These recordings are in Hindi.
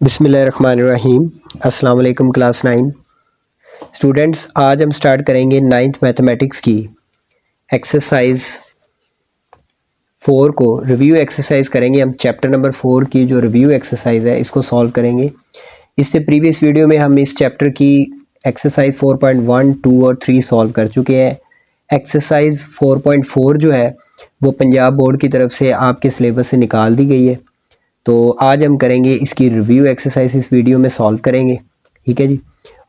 बिस्मिल्लाहिर्रहमानिर्रहीम। अस्सलाम वालेकुम क्लास 9 स्टूडेंट्स। आज हम स्टार्ट करेंगे 9th मैथमेटिक्स की एक्सरसाइज 4 को रिव्यू एक्सरसाइज करेंगे। हम चैप्टर नंबर 4 की जो रिव्यू एक्सरसाइज है इसको सॉल्व करेंगे। इससे प्रीवियस वीडियो में हम इस चैप्टर की एक्सरसाइज 4.1, 2 और 3 सॉल्व कर चुके हैं। एक्सरसाइज 4.4 जो है वो पंजाब बोर्ड की तरफ से आपके सिलेबस से निकाल दी गई है, तो आज हम करेंगे इसकी रिव्यू एक्सरसाइज, इस वीडियो में सॉल्व करेंगे। ठीक है जी।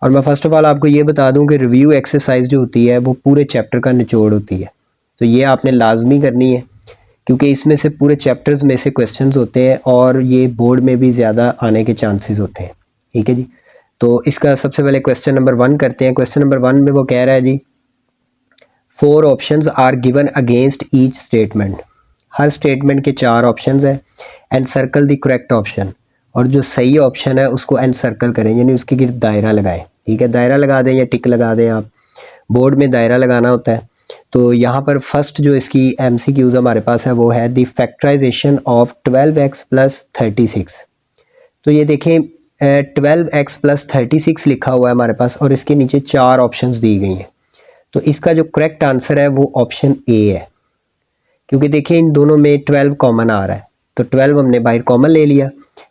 और मैं फ़र्स्ट ऑफ़ ऑल आपको ये बता दूं कि रिव्यू एक्सरसाइज जो होती है वो पूरे चैप्टर का निचोड़ होती है, तो ये आपने लाजमी करनी है क्योंकि इसमें से पूरे चैप्टर्स में से क्वेश्चंस होते हैं और ये बोर्ड में भी ज़्यादा आने के चांसेस होते हैं। ठीक है जी। तो इसका सबसे पहले क्वेश्चन नंबर 1 करते हैं। क्वेश्चन नंबर 1 में वो कह रहा है जी, 4 options are given against each statement. हर स्टेटमेंट के 4 ऑप्शंस हैं। And circle the correct option, और जो सही ऑप्शन है उसको एंड सर्कल करें, यानी उसके गिर्द दायरा लगाएं। ठीक है, दायरा लगा दें या टिक लगा दें, आप बोर्ड में दायरा लगाना होता है। तो यहाँ पर फर्स्ट जो इसकी MCQs हमारे पास है वो है the factorization of 12x plus 36। तो ये देखें 12x प्लस 36 लिखा हुआ है हमारे पास और इसके नीचे 4 ऑप्शंस दी गई हैं। तो इसका जो करेक्ट आंसर है वो ऑप्शन ए है, क्योंकि देखिए इन दोनों में 12 कॉमन आ रहा है, तो 12 हमने बाहर कॉमन ले लिया।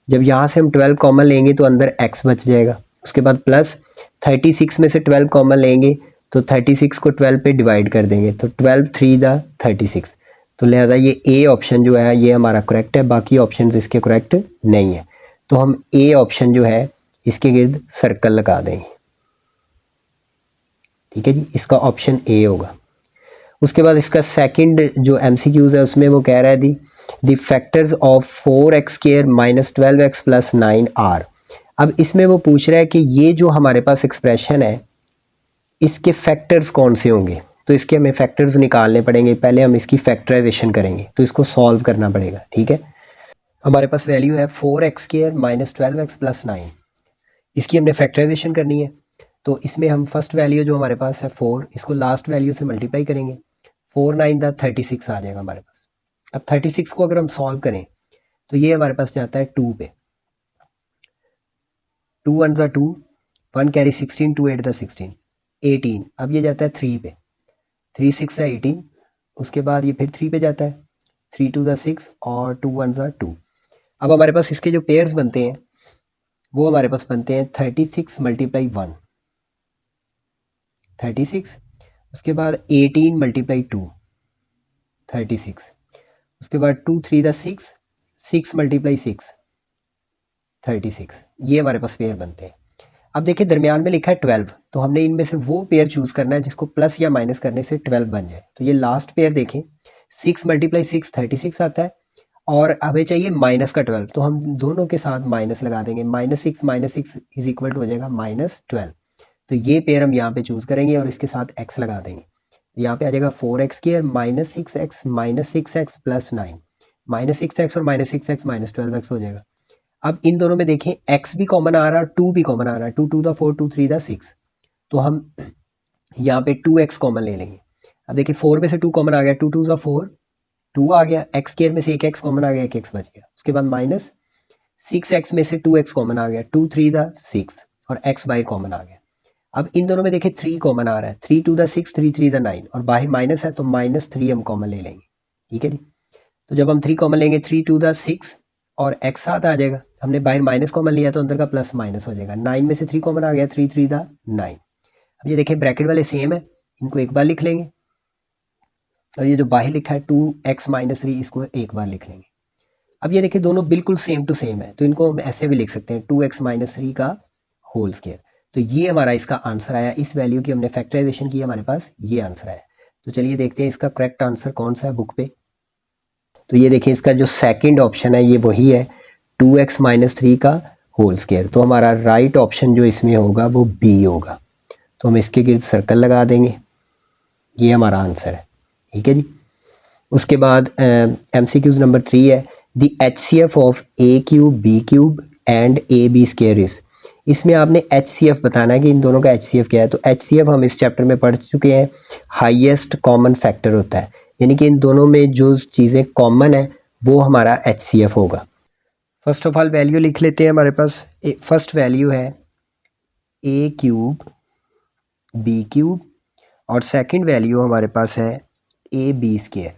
जब यहाँ से हम 12 कॉमन लेंगे तो अंदर x बच जाएगा। उसके बाद प्लस 36 में से 12 कॉमन लेंगे तो 36 को 12 पे डिवाइड कर देंगे, तो 12 3 दा 36। तो लिहाजा ये ए ऑप्शन जो है ये हमारा करेक्ट है, बाकी ऑप्शन इसके करेक्ट नहीं है। तो हम ए ऑप्शन जो है इसके गिर्द सर्कल लगा देंगे। ठीक है जी, इसका ऑप्शन ए होगा। उसके बाद इसका सेकंड जो MCQs है उसमें वो कह रहा है the factors of 4x square minus 12x plus 9 are. अब इसमें वो पूछ रहा है कि ये जो हमारे पास एक्सप्रेशन है इसके फैक्टर्स कौन से होंगे, तो इसके हमें फैक्टर्स निकालने पड़ेंगे। पहले हम इसकी फैक्टराइजेशन करेंगे, तो इसको सॉल्व करना पड़ेगा। ठीक है, हमारे पास वैल्यू है 4x square minus 12x plus 9, इसकी हमने फैक्टराइजेशन करनी है। तो इसमें हम फर्स्ट वैल्यू जो हमारे पास है 4, इसको लास्ट वैल्यू से मल्टीप्लाई करेंगे, 4 9 दा 36 आ जाएगा हमारे पास। अब 36 को अगर हम सॉल्व करें तो ये हमारे पास जाता है 2 पे, 2 1 दा 2, 1 कैरी 16, 2 8 दा 16, 18। अब ये जाता है 3 पे, 3 6 दा 18। उसके बाद ये फिर 3 पे जाता है, 3 2 दा 6 और 2 1 दा 2। अब हमारे पास इसके जो पेयर्स बनते हैं वो हमारे पास बनते हैं 36 मल्टीप्लाई 1 36, उसके बाद 18 मल्टीप्लाई 2 36, उसके बाद 2 3 दा 6, 6 मल्टीप्लाई 6 36। ये हमारे पास पेयर बनते हैं। अब देखिए दरमियान में लिखा है 12, तो हमने इनमें से वो पेयर चूज करना है जिसको प्लस या माइनस करने से 12 बन जाए। तो ये लास्ट पेयर देखें, 6 मल्टीप्लाई 6 36 आता है और हमें चाहिए माइनस का 12, तो हम दोनों के साथ माइनस लगा देंगे। Minus six is equal to हो जाएगा -12। तो ये पेयर हम यहाँ पे चूज करेंगे और इसके साथ x लगा देंगे। यहाँ पे आ जाएगा 4x square minus 6x plus 9, -6x और -6x -12x हो जाएगा। अब इन दोनों में देखें x भी कॉमन आ रहा है और 2 भी कॉमन आ रहा है, 2 2 दा 4, 2 3 दा 6। तो हम यहाँ पे 2x कॉमन ले लेंगे। अब देखिए 4 में से 2 कॉमन आ गया, 2 2 दा 4, 2 आ गया, x स्क्वायर में से एक x कॉमन आ गया, एक x बच गया। उसके बाद माइनस 6x में से 2x कॉमन आ गया, 2 3 दा 6 और x बाहर कॉमन आ गया। अब इन दोनों में देखिए 3 कॉमन आ रहा है, 3 2 दा 6, 3 3 दा 9 और बाहर माइनस है तो -3 हम कॉमन ले लेंगे। ठीक है जी। तो जब हम 3 कॉमन लेंगे 3 2 दा 6 और x साथ आ जाएगा। हमने बाहर माइनस कॉमन लिया तो अंदर का प्लस माइनस हो जाएगा। 9 में से 3 कॉमन आ गया, 3 3 दा 9। अब ये देखिए ब्रैकेट वाले सेम है, इनको एक बार लिख लेंगे और ये जो बाहर लिखा है 2x - 3 इसको एक बार लिख लेंगे। अब ये देखिए दोनों बिल्कुल सेम टू सेम है, तो इनको हम ऐसे भी लिख सकते हैं 2x - 3 का होल स्क्वायर। तो ये हमारा इसका आंसर आया। इस वैल्यू की हमने फैक्टराइजेशन की, हमारे पास ये आंसर आया। तो चलिए देखते हैं इसका करेक्ट आंसर कौन सा है बुक पे। तो ये देखिए इसका जो सेकंड ऑप्शन है ये वही है, 2x - 3 का होल स्क्वायर। तो हमारा राइट ऑप्शन जो इसमें होगा वो बी होगा। तो हम इसके गिर्द सर्कल लगा देंगे, ये हमारा आंसर है। ठीक है जी। उसके बाद MCQs नंबर 3 है the HCF of a cube b cube and AB square is. इसमें आपने HCF बताना है कि इन दोनों का HCF क्या है। तो HCF हम इस चैप्टर में पढ़ चुके हैं, हाईएस्ट कॉमन फैक्टर होता है, यानी कि इन दोनों में जो चीज़ें कॉमन है वो हमारा HCF होगा। फर्स्ट ऑफ ऑल वैल्यू लिख लेते हैं। हमारे पास फर्स्ट वैल्यू है ए क्यूब बी क्यूब और सेकंड वैल्यू हमारे पास है ए बी स्क्वायर।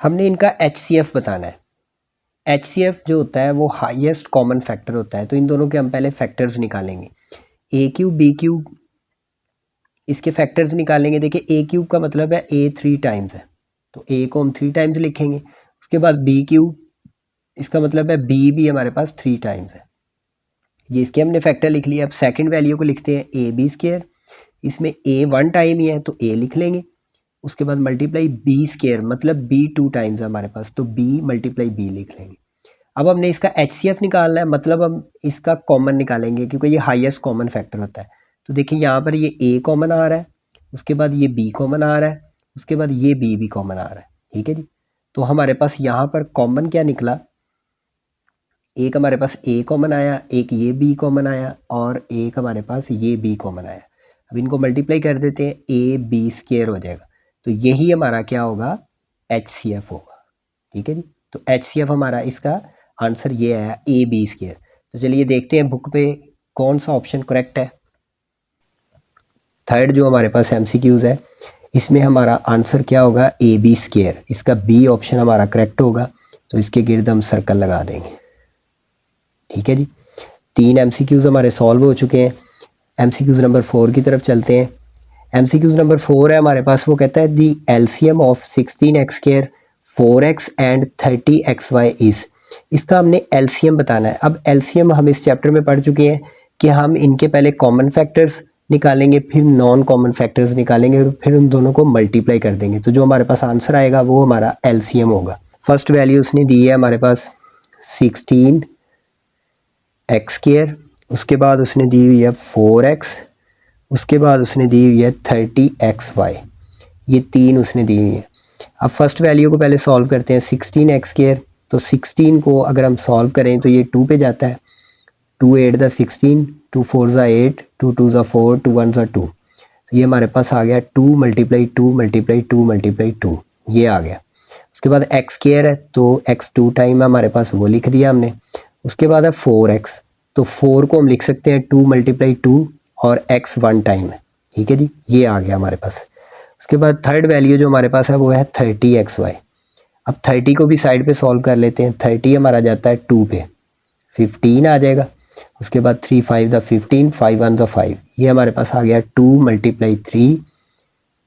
हमने इनका HCF बताना है। HCF जो होता है वो हाईएस्ट कॉमन फैक्टर होता है, तो इन दोनों के हम पहले फैक्टर्स निकालेंगे। ए क्यूब बी क्यूब, इसके फैक्टर्स निकालेंगे। देखिए ए क्यूब का मतलब है ए 3 टाइम्स है, तो ए को हम 3 टाइम्स लिखेंगे। उसके बाद बी क्यूब, इसका मतलब है बी भी हमारे पास 3 टाइम्स है। ये इसके हमने फैक्टर लिख लिया। अब सेकंड वैल्यू को लिखते हैं ए बी स्क्वायर। इसमें ए 1 टाइम ही है तो ए लिख लेंगे। उसके बाद मल्टीप्लाई बी स्क्वायर, मतलब बी 2 टाइम्स है हमारे पास, तो बी मल्टीप्लाई बी लिख लेंगे। अब हमने इसका HCF निकालना है, मतलब हम इसका कॉमन निकालेंगे क्योंकि ये हाईएस्ट कॉमन फैक्टर होता है। तो देखिए यहाँ पर ये ए कॉमन आ रहा है, उसके बाद ये बी कॉमन आ रहा है, उसके बाद ये बी भी कॉमन आ रहा है। ठीक है जी। तो हमारे पास यहाँ पर कॉमन क्या निकला, एक हमारे पास ए कॉमन आया, एक ये बी कॉमन आया और एक हमारे पास ये बी कॉमन आया। अब इनको मल्टीप्लाई कर देते हैं, ए बी स्क्वायर हो जाएगा। तो यही हमारा क्या होगा, HCF होगा। ठीक है जी। तो HCF हमारा इसका आंसर ये आया ए बी स्क्वायर। तो चलिए देखते हैं बुक पे कौन सा ऑप्शन करेक्ट है। थर्ड जो हमारे पास MCQs है, इसमें हमारा आंसर क्या होगा, ए बी स्क्वायर। इसका बी ऑप्शन हमारा करेक्ट होगा, तो इसके गिर्द हम सर्कल लगा देंगे। ठीक है जी। 3 MCQs हमारे सॉल्व हो चुके हैं। MCQs नंबर 4 की तरफ चलते हैं। MCQs नंबर 4 है हमारे पास, वो कहता है दी LCM of 16x square 4x and 30xy is. इसका हमने LCM बताना है। अब LCM हम इस चैप्टर में पढ़ चुके हैं कि हम इनके पहले कॉमन फैक्टर्स निकालेंगे, फिर नॉन कॉमन फैक्टर्स निकालेंगे और फिर उन दोनों को मल्टीप्लाई कर देंगे। तो जो हमारे पास आंसर आएगा वो हमारा LCM होगा। फर्स्ट वैल्यू उसने दी है हमारे पास 16x स्क्वायर, उसके बाद उसने दी हुई है 4x, उसके बाद उसने दी हुई है 30xy। ये 3 उसने दी हुई है। अब फर्स्ट वैल्यू को पहले सॉल्व करते हैं। 16x स्क्वायर, तो 16 को अगर हम सॉल्व करें तो ये 2 पे जाता है। 2 8 द 16, 2 4 ज़ा 8, 2 2 ज़ा 4, 2 1 ज़ा 2। तो ये हमारे पास आ गया 2 मल्टीप्लाई 2 मल्टीप्लाई 2 मल्टीप्लाई 2, ये आ गया। उसके बाद x स्क्वायर है, तो x 2 टाइम है हमारे पास, वो लिख दिया हमने। उसके बाद है 4x, तो 4 को हम लिख सकते हैं 2 मल्टीप्लाई 2 और x 1 टाइम है। ठीक है जी, ये आ गया हमारे पास। उसके बाद थर्ड वैल्यू जो हमारे पास है वो है 30xy। अब 30 को भी साइड पे सॉल्व कर लेते हैं। 30 हमारा जाता है 2 पे, 15 आ जाएगा। उसके बाद 3 5 द 15, 5 1 द 5, ये हमारे पास आ गया 2 मल्टीप्लाई 3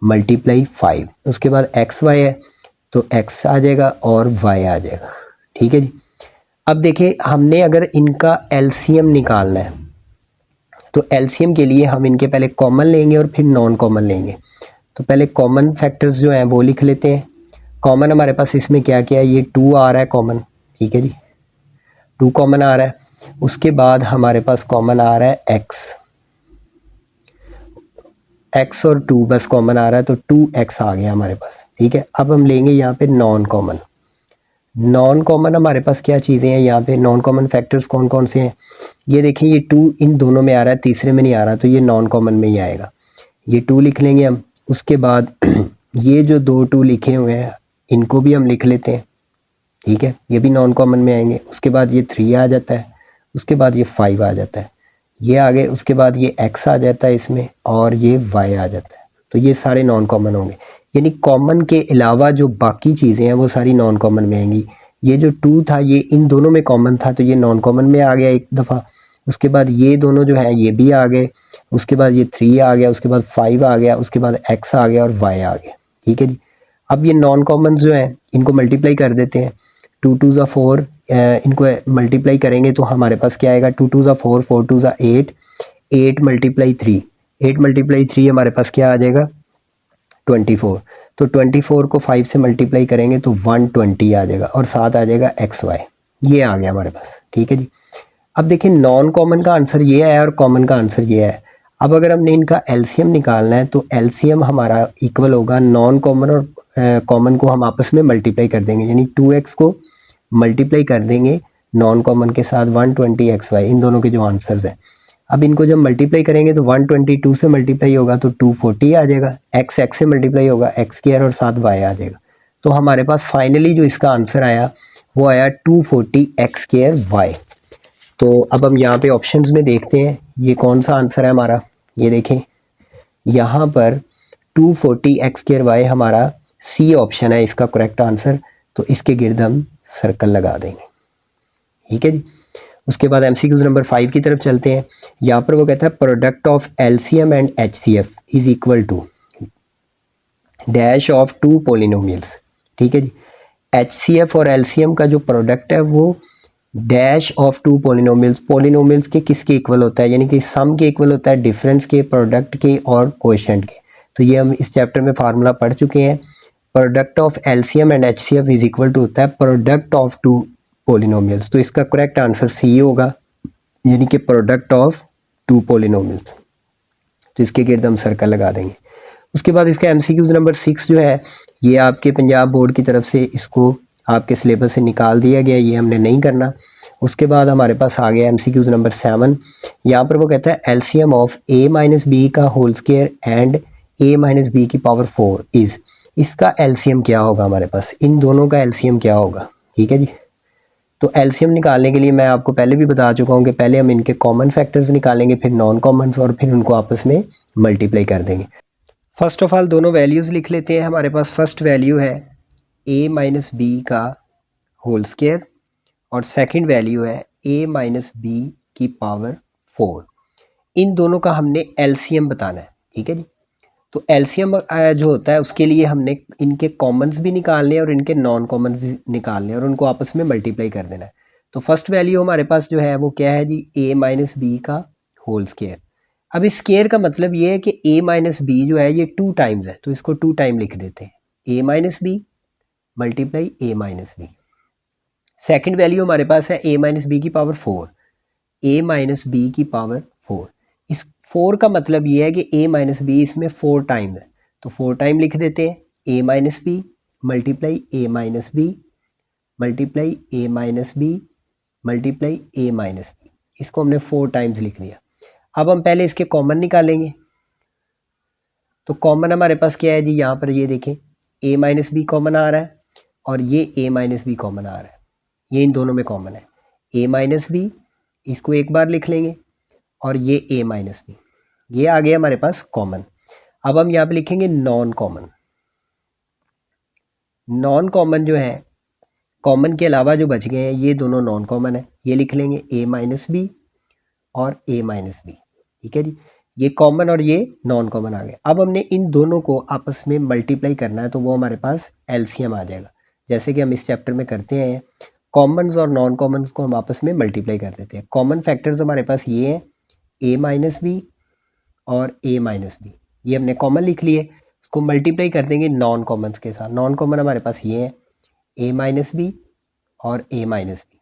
मल्टीप्लाई 5। उसके बाद XY है, तो x आ जाएगा और y आ जाएगा। ठीक है जी। अब देखिए हमने अगर इनका LCM निकालना है, तो LCM के लिए हम इनके पहले कॉमन लेंगे और फिर नॉन कॉमन लेंगे। तो पहले कॉमन फैक्टर्स जो हैं वो लिख लेते हैं। कॉमन हमारे पास इसमें क्या क्या है, ये 2 आ रहा है कॉमन। ठीक है जी, 2 कॉमन आ रहा है। उसके बाद हमारे पास कॉमन आ रहा है x और 2 बस कॉमन आ रहा है, तो 2x आ गया हमारे पास। ठीक है। अब हम लेंगे यहाँ पे नॉन कॉमन। नॉन कॉमन हमारे पास क्या चीज़ें हैं यहाँ पे, नॉन कॉमन फैक्टर्स कौन कौन से हैं, ये देखिए ये 2 इन दोनों में आ रहा है, तीसरे में नहीं आ रहा, तो ये नॉन कॉमन में ही आएगा। ये 2 लिख लेंगे हम। उसके बाद ये जो 2 2 लिखे हुए हैं इनको भी हम लिख लेते हैं। ठीक है, ये भी नॉन कॉमन में आएंगे। उसके बाद ये 3 आ जाता है, उसके बाद ये 5 आ जाता है, ये आगे। उसके बाद ये x आ जाता है इसमें और ये y आ जाता है। तो ये सारे नॉन कॉमन होंगे, यानी कॉमन के अलावा जो बाकी चीज़ें हैं वो सारी नॉन कॉमन में आएंगी। ये जो 2 था ये इन दोनों में कॉमन था, तो ये नॉन कॉमन में आ गया एक दफ़ा। उसके बाद ये दोनों जो हैं ये भी आ गए। उसके बाद ये 3 आ गया, उसके बाद 5 आ गया, उसके बाद x आ गया और y आ गया। ठीक है जी। अब ये नॉन कॉमन जो हैं इनको मल्टीप्लाई कर देते हैं। 2 2 ज़ा 4, इनको मल्टीप्लाई करेंगे तो हमारे पास क्या आएगा, 2 2 ज़ा 4, 4 2 ज़ा 8, 8 मल्टीप्लाई 3, 8 मल्टीप्लाई 3 हमारे पास क्या आ जाएगा, 24। तो 24 को 5 से मल्टीप्लाई करेंगे तो 120 आ जाएगा और साथ आ जाएगा XY। ये आ गया हमारे पास। ठीक है जी। अब देखिए नॉन कॉमन का आंसर ये है और कॉमन का आंसर ये है। अब अगर हमने इनका LCM निकालना है तो LCM हमारा इक्वल होगा नॉन कॉमन और कॉमन को हम आपस में मल्टीप्लाई कर देंगे, यानी 2x को मल्टीप्लाई कर देंगे नॉन कॉमन के साथ 120xy, इन दोनों के जो आंसर्स हैं। अब इनको जब मल्टीप्लाई करेंगे तो 122 से मल्टीप्लाई होगा तो 240 आ जाएगा, x से मल्टीप्लाई होगा x स्क्वायर और साथ y आ जाएगा। तो हमारे पास फाइनली जो इसका आंसर आया वो आया 240x²y। तो अब हम यहाँ पे ऑप्शंस में देखते हैं ये कौन सा आंसर है हमारा। ये देखें यहाँ पर 240x² हमारा सी ऑप्शन है इसका करेक्ट आंसर। तो इसके गिर्द हम सर्कल लगा देंगे। ठीक है जी। उसके बाद एमसीक्यूज नंबर 5 की तरफ चलते हैं। यहाँ पर वो कहता है product of LCM and HCF is equal to dash of two polynomials. ठीक है जी। एचसीएफ और एलसीएम का जो प्रोडक्ट है वो dash of two polynomials, polynomials के किसके इक्वल होता है, यानी कि सम के इक्वल होता है, डिफरेंस के, प्रोडक्ट के और कोएफिशिएंट के। तो ये हम इस चैप्टर में फार्मूला पढ़ चुके हैं। Product of LCM and HCF is equal to होता है प्रोडक्ट ऑफ टू पोलिनोमियल्स। तो इसका करेक्ट आंसर सी होगा, यानी कि प्रोडक्ट ऑफ टू पोलिनोमियल्स। तो इसके गिर्द हम सर्कल लगा देंगे। उसके बाद इसका एमसीक्यूज नंबर 6 जो है ये आपके पंजाब बोर्ड की तरफ से इसको आपके सिलेबस से निकाल दिया गया, ये हमने नहीं करना। उसके बाद हमारे पास आ गया एमसीक्यूज नंबर 7। यहाँ पर वो कहता है LCM of a minus B का whole square and a minus B की पावर 4 इज। इसका एलसीएम क्या होगा हमारे पास, इन दोनों का एलसीएम क्या होगा। ठीक है जी। तो एलसीएम निकालने के लिए मैं आपको पहले भी बता चुका हूँ कि पहले हम इनके कॉमन फैक्टर्स निकालेंगे, फिर नॉन कॉमन्स, और फिर उनको आपस में मल्टीप्लाई कर देंगे। फर्स्ट ऑफ ऑल दोनों वैल्यूज़ लिख लेते हैं। हमारे पास फर्स्ट वैल्यू है a माइनस बी का होल स्क्वायर और सेकंड वैल्यू है a माइनस बी की पावर 4। इन दोनों का हमने एलसीएम बताना है। ठीक है जी। तो एलसीएम जो होता है उसके लिए हमने इनके कॉमन्स भी निकालने हैं और इनके नॉन कॉमन भी निकालने हैं और उनको आपस में मल्टीप्लाई कर देना है। तो फर्स्ट वैल्यू हमारे पास जो है वो क्या है जी, a माइनस बी का होल स्क्वायर। अब इस स्क्वायर का मतलब ये है कि a माइनस बी जो है ये 2 टाइम्स है, तो इसको 2 टाइम लिख देते हैं, a minus b multiply a minus b. Second value हमारे पास है a माइनस बी की पावर 4, a माइनस बी की पावर 4। इस 4 का मतलब ये है कि a माइनस बी इसमें 4 टाइम्स है, तो 4 टाइम लिख देते हैं, a minus b multiply a minus b multiply a minus b multiply a minus b. इसको हमने 4 टाइम्स लिख दिया। अब हम पहले इसके कॉमन निकालेंगे। तो कॉमन हमारे पास क्या है जी, यहाँ पर ये देखें a माइनस बी कॉमन आ रहा है और ये a माइनस बी कॉमन आ रहा है, ये इन दोनों में कॉमन है। a माइनस बी इसको एक बार लिख लेंगे और ये a माइनस बी, ये आ गया हमारे पास कॉमन। अब हम यहाँ पे लिखेंगे नॉन कॉमन। नॉन कॉमन जो है, कॉमन के अलावा जो बच गए हैं ये दोनों नॉन कॉमन है, ये लिख लेंगे a माइनस बी और a माइनस बी। ठीक है जी। ये कॉमन और ये नॉन कॉमन आ गए। अब हमने इन दोनों को आपस में मल्टीप्लाई करना है, तो वो हमारे पास एलसीएम आ जाएगा, जैसे कि हम इस चैप्टर में करते हैं। कॉमन्स और नॉन कॉमन्स को हम आपस में मल्टीप्लाई कर देते हैं। कॉमन फैक्टर्स हमारे पास ये हैं a माइनस बी और a माइनस बी, ये हमने कॉमन लिख लिए। उसको मल्टीप्लाई कर देंगे नॉन कॉमन्स के साथ। नॉन कॉमन हमारे पास ये है a माइनस बी और a माइनस बी।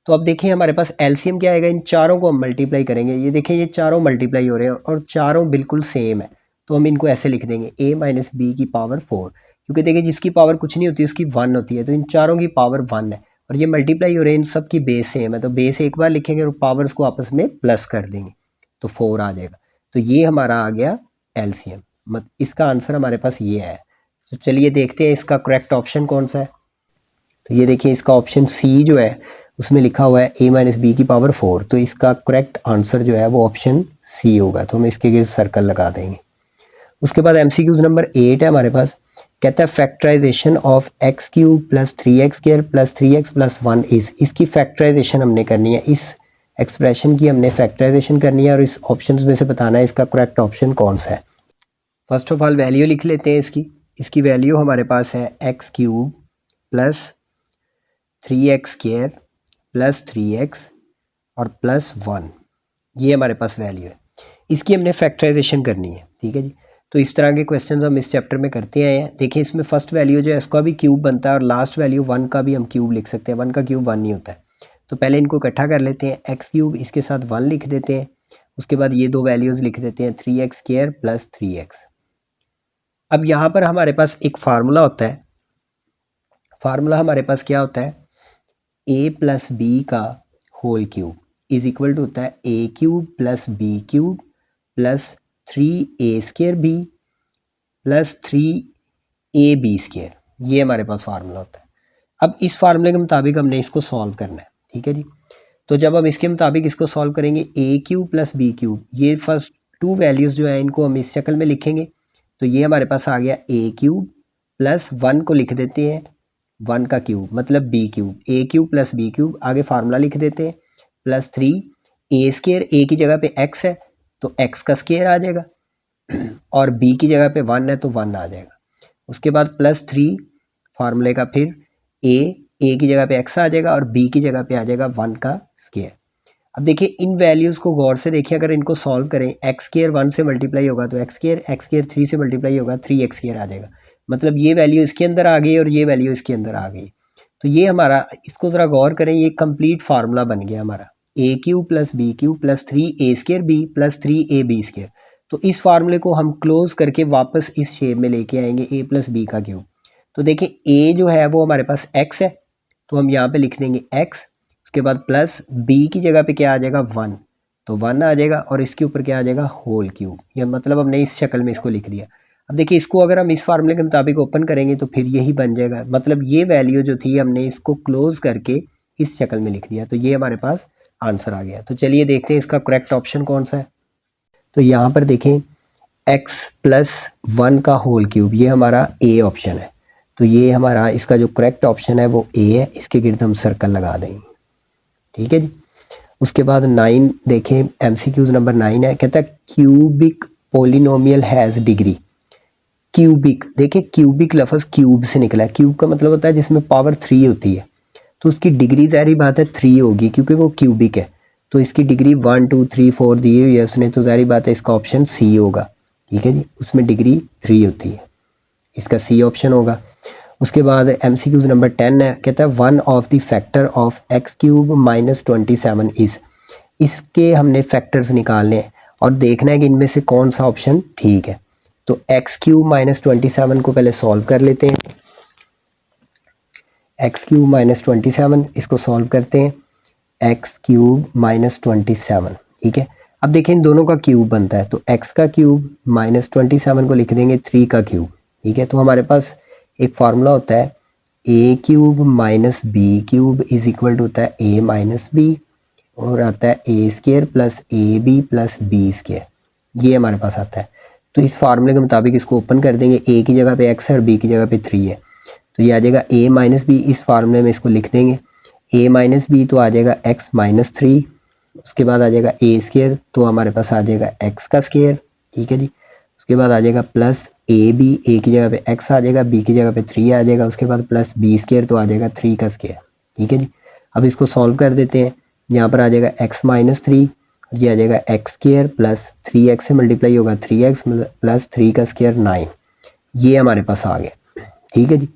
तो अब देखिए हमारे पास एलसीएम क्या आएगा, इन चारों को हम मल्टीप्लाई करेंगे। ये देखिए ये चारों मल्टीप्लाई हो रहे हैं और चारों बिल्कुल सेम है, तो हम इनको ऐसे लिख देंगे a माइनस बी की पावर 4, क्योंकि देखिए जिसकी पावर कुछ नहीं होती उसकी 1 होती है, तो इन चारों की पावर 1 है और ये मल्टीप्लाई हो रहे हैं, इन सब की बेस सेम है, तो बेस एक बार लिखेंगे और पावर्स को आपस में प्लस कर देंगे तो 4 आ जाएगा। तो ये हमारा आ गया एलसीएम, इसका आंसर हमारे पास ये है। तो चलिए देखते हैं इसका करेक्ट ऑप्शन कौन सा है। तो ये देखिए इसका ऑप्शन सी जो है उसमें लिखा हुआ है a माइनस बी की पावर 4, तो इसका करेक्ट आंसर जो है वो ऑप्शन सी होगा। तो हम इसके गिर्द सर्कल लगा देंगे। उसके बाद एमसीक्यूज नंबर 8 है हमारे पास। कहता है factorization of x cube plus 3x² plus 3x plus 1 is. इसकी फैक्टराइजेशन हमने करनी है, इस एक्सप्रेशन की हमने फैक्टराइजेशन करनी है और इस ऑप्शन में से बताना है इसका करेक्ट ऑप्शन कौन सा है। फर्स्ट ऑफ ऑल वैल्यू लिख लेते हैं इसकी वैल्यू हमारे पास है x cube plus 3x² plus 3x और प्लस 1, ये हमारे पास वैल्यू है। इसकी हमने फैक्टराइजेशन करनी है। ठीक है जी। तो इस तरह के क्वेश्चंस हम इस चैप्टर में करते आए हैं। देखिए इसमें फर्स्ट वैल्यू जो है इसका भी क्यूब बनता है और लास्ट वैल्यू 1 का भी हम क्यूब लिख सकते हैं। 1 का क्यूब 1 नहीं होता है, तो पहले इनको इकट्ठा कर लेते हैं। एक्स क्यूब इसके साथ 1 लिख देते हैं, उसके बाद ये दो वैल्यूज़ लिख देते हैं 3x² प्लस 3x। अब यहाँ पर हमारे पास एक फार्मूला होता है। फार्मूला हमारे पास क्या होता है, a प्लस बी का whole cube is equal to होता है a cube plus B cube plus 3a² b plus 3ab²। ये हमारे पास फार्मूला होता है। अब इस फार्मूले के मुताबिक हमने इसको सॉल्व करना है, ठीक है जी। तो जब हम इसके मुताबिक इसको सॉल्व करेंगे ए क्यूब प्लस बी क्यूब, ये फर्स्ट टू वैल्यूज़ जो है इनको हम इस शक्ल में लिखेंगे। तो ये हमारे पास आ गया ए क्यूब प्लस 1 को लिख देते हैं 1 का क्यूब मतलब बी क्यूब, ए क्यूब प्लस बी क्यूब, आगे फार्मूला लिख देते हैं प्लस 3 ए स्केयर, ए की जगह पे एक्स है तो एक्स का स्केयर आ जाएगा और बी की जगह पे 1 है तो 1 आ जाएगा। उसके बाद प्लस 3 फार्मूले का फिर ए की जगह पे एक्स आ जाएगा और बी की जगह पे आ जाएगा 1 का स्केयर। अब देखिए इन वैल्यूज़ को गौर से देखिए, अगर इनको सॉल्व करें एक्स स्केयर 1 से मल्टीप्लाई होगा तो एक्स स्केयर 3 से मल्टीप्लाई होगा 3 एक्स स्केयर आ जाएगा, मतलब ये वैल्यू इसके अंदर आ गई और ये वैल्यू इसके अंदर आ गई। तो ये हमारा, इसको ज़रा गौर करें, ये कंप्लीट फार्मूला बन गया हमारा A cube plus B cube plus 3 A square B plus 3 A B square. तो इस फार्मूले को हम क्लोज करके वापस इस शेप में लेके आएंगे ए प्लस बी का क्यूब। तो देखिए ए जो है वो हमारे पास एक्स है तो हम यहाँ पे लिख देंगे एक्स, उसके बाद प्लस बी की जगह पे क्या आ जाएगा 1, तो 1 आ जाएगा और इसके ऊपर क्या आ जाएगा होल क्यूब, या मतलब हमने इस शक्ल में इसको लिख दिया। अब देखिए इसको अगर हम इस फार्मूले के मुताबिक ओपन करेंगे तो फिर यही बन जाएगा, मतलब ये वैल्यू जो थी हमने इसको क्लोज करके इस शक्ल में लिख दिया, तो ये हमारे पास आंसर आ गया। तो चलिए देखते हैं इसका करेक्ट ऑप्शन कौन सा है। तो यहाँ पर देखें x प्लस 1 का होल क्यूब, ये हमारा ए ऑप्शन है। तो ये हमारा इसका जो करेक्ट ऑप्शन है वो ए है, इसके गिर्द हम सर्कल लगा देंगे, ठीक है जी। उसके बाद 9 देखें, MCQs नंबर 9 है, कहता है cubic polynomial has degree. Cubic, देखिए क्यूबिक लफ्ज़ क्यूब से निकला है, क्यूब का मतलब होता है जिसमें पावर 3 होती है, तो उसकी डिग्री ज़ाहिर बात है 3 होगी क्योंकि वो क्यूबिक है। तो इसकी डिग्री 1 2 3 4 दी हुई है उसने, तो ज़ाहिर बात है इसका ऑप्शन सी होगा, ठीक है जी। उसमें डिग्री 3 होती है, इसका सी ऑप्शन होगा। उसके बाद MCQs नंबर 10 है, कहता है 1 of the factor of x cube minus 27 is. इसके हमने फैक्टर्स निकालने हैं और देखना है कि इनमें से कौन सा ऑप्शन ठीक है। तो एक्स क्यूब माइनस 27 को पहले सॉल्व कर लेते हैं, एक्स क्यूब माइनस 27 इसको सॉल्व करते हैं, एक्स क्यूब माइनस 27, ठीक है। अब देखें इन दोनों का क्यूब बनता है, तो एक्स का क्यूब माइनस 27 को लिख देंगे 3 का क्यूब, ठीक है। तो हमारे पास एक फार्मूला होता है A cube minus B cube is equal to होता है ए माइनस बी, और आता है A square plus A B plus B square, ये हमारे पास आता है। तो इस फार्मूले के मुताबिक इसको ओपन कर देंगे, ए की जगह पे एक्स है और बी की जगह पे 3 है, तो ये आ जाएगा ए माइनस बी, इस फार्मूले में इसको लिख देंगे ए माइनस बी तो आ जाएगा एक्स माइनस 3, उसके बाद आ जाएगा ए स्केयर तो हमारे पास आ जाएगा एक्स का स्केयर, ठीक है जी। उसके बाद आ जाएगा प्लस ए बी, ए की जगह पे एक्स आ जाएगा, बी की जगह पे 3 आ जाएगा, उसके बाद प्लस बी स्केयर तो आ जाएगा 3 का स्केयर, ठीक है जी। अब इसको सॉल्व कर देते हैं, यहाँ पर आ जाएगा एक्स माइनस 3 और ये आ जाएगा एक्स स्केयर प्लस 3x से मल्टीप्लाई होगा 3x प्लस 3 का स्केयर 9, ये हमारे पास आ गया, ठीक है जी।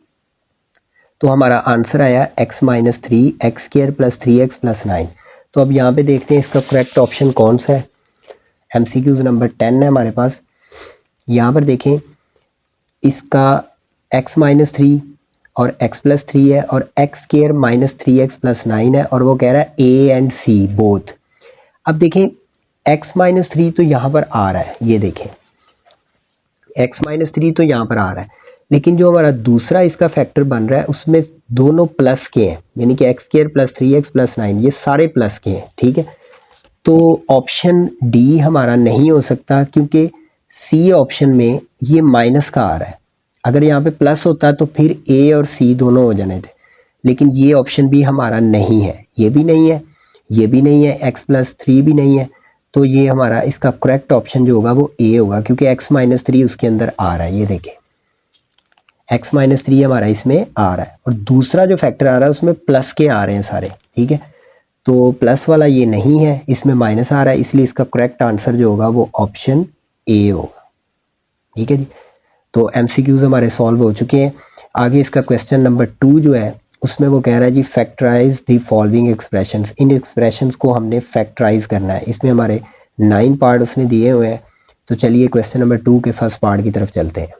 तो हमारा आंसर आया x minus 3 x square plus 3x plus 9। तो अब यहाँ पे देखते हैं इसका करेक्ट ऑप्शन कौन सा है। MCQs नंबर 10 है हमारे पास, यहाँ पर देखें इसका x माइनस 3 और x प्लस 3 है और x square minus 3x plus 9 है, और वो कह रहा है ए एंड सी बोथ। अब देखें x माइनस 3 तो यहाँ पर आ रहा है, ये देखें x माइनस 3 तो यहाँ पर आ रहा है, लेकिन जो हमारा दूसरा इसका फैक्टर बन रहा है उसमें दोनों प्लस के हैं, यानी कि x square plus 3x plus 9 ये सारे प्लस के हैं, ठीक है। तो ऑप्शन डी हमारा नहीं हो सकता क्योंकि सी ऑप्शन में ये माइनस का आ रहा है, अगर यहाँ पे प्लस होता तो फिर ए और सी दोनों हो जाने थे, लेकिन ये ऑप्शन भी हमारा नहीं है, ये भी नहीं है, ये भी नहीं है, x प्लस 3 भी नहीं है। तो ये हमारा इसका करेक्ट ऑप्शन जो होगा वो ए होगा क्योंकि x माइनस 3 उसके अंदर आ रहा है, ये देखें x माइनस 3 हमारा इसमें आ रहा है और दूसरा जो फैक्टर आ रहा है उसमें प्लस के आ रहे हैं सारे, ठीक है। तो प्लस वाला ये नहीं है, इसमें माइनस आ रहा है, इसलिए इसका करेक्ट आंसर जो होगा वो ऑप्शन ए होगा, ठीक है जी। तो MCQs हमारे सॉल्व हो चुके हैं। आगे इसका क्वेश्चन नंबर 2 जो है उसमें वो कह रहा है जी फैक्टराइज द फॉलोइंग एक्सप्रेशंस, इन एक्सप्रेशंस को हमने फैक्टराइज करना है। इसमें हमारे 9 पार्ट उसने दिए हुए हैं, तो चलिए क्वेश्चन नंबर 2 के फर्स्ट पार्ट की तरफ चलते हैं।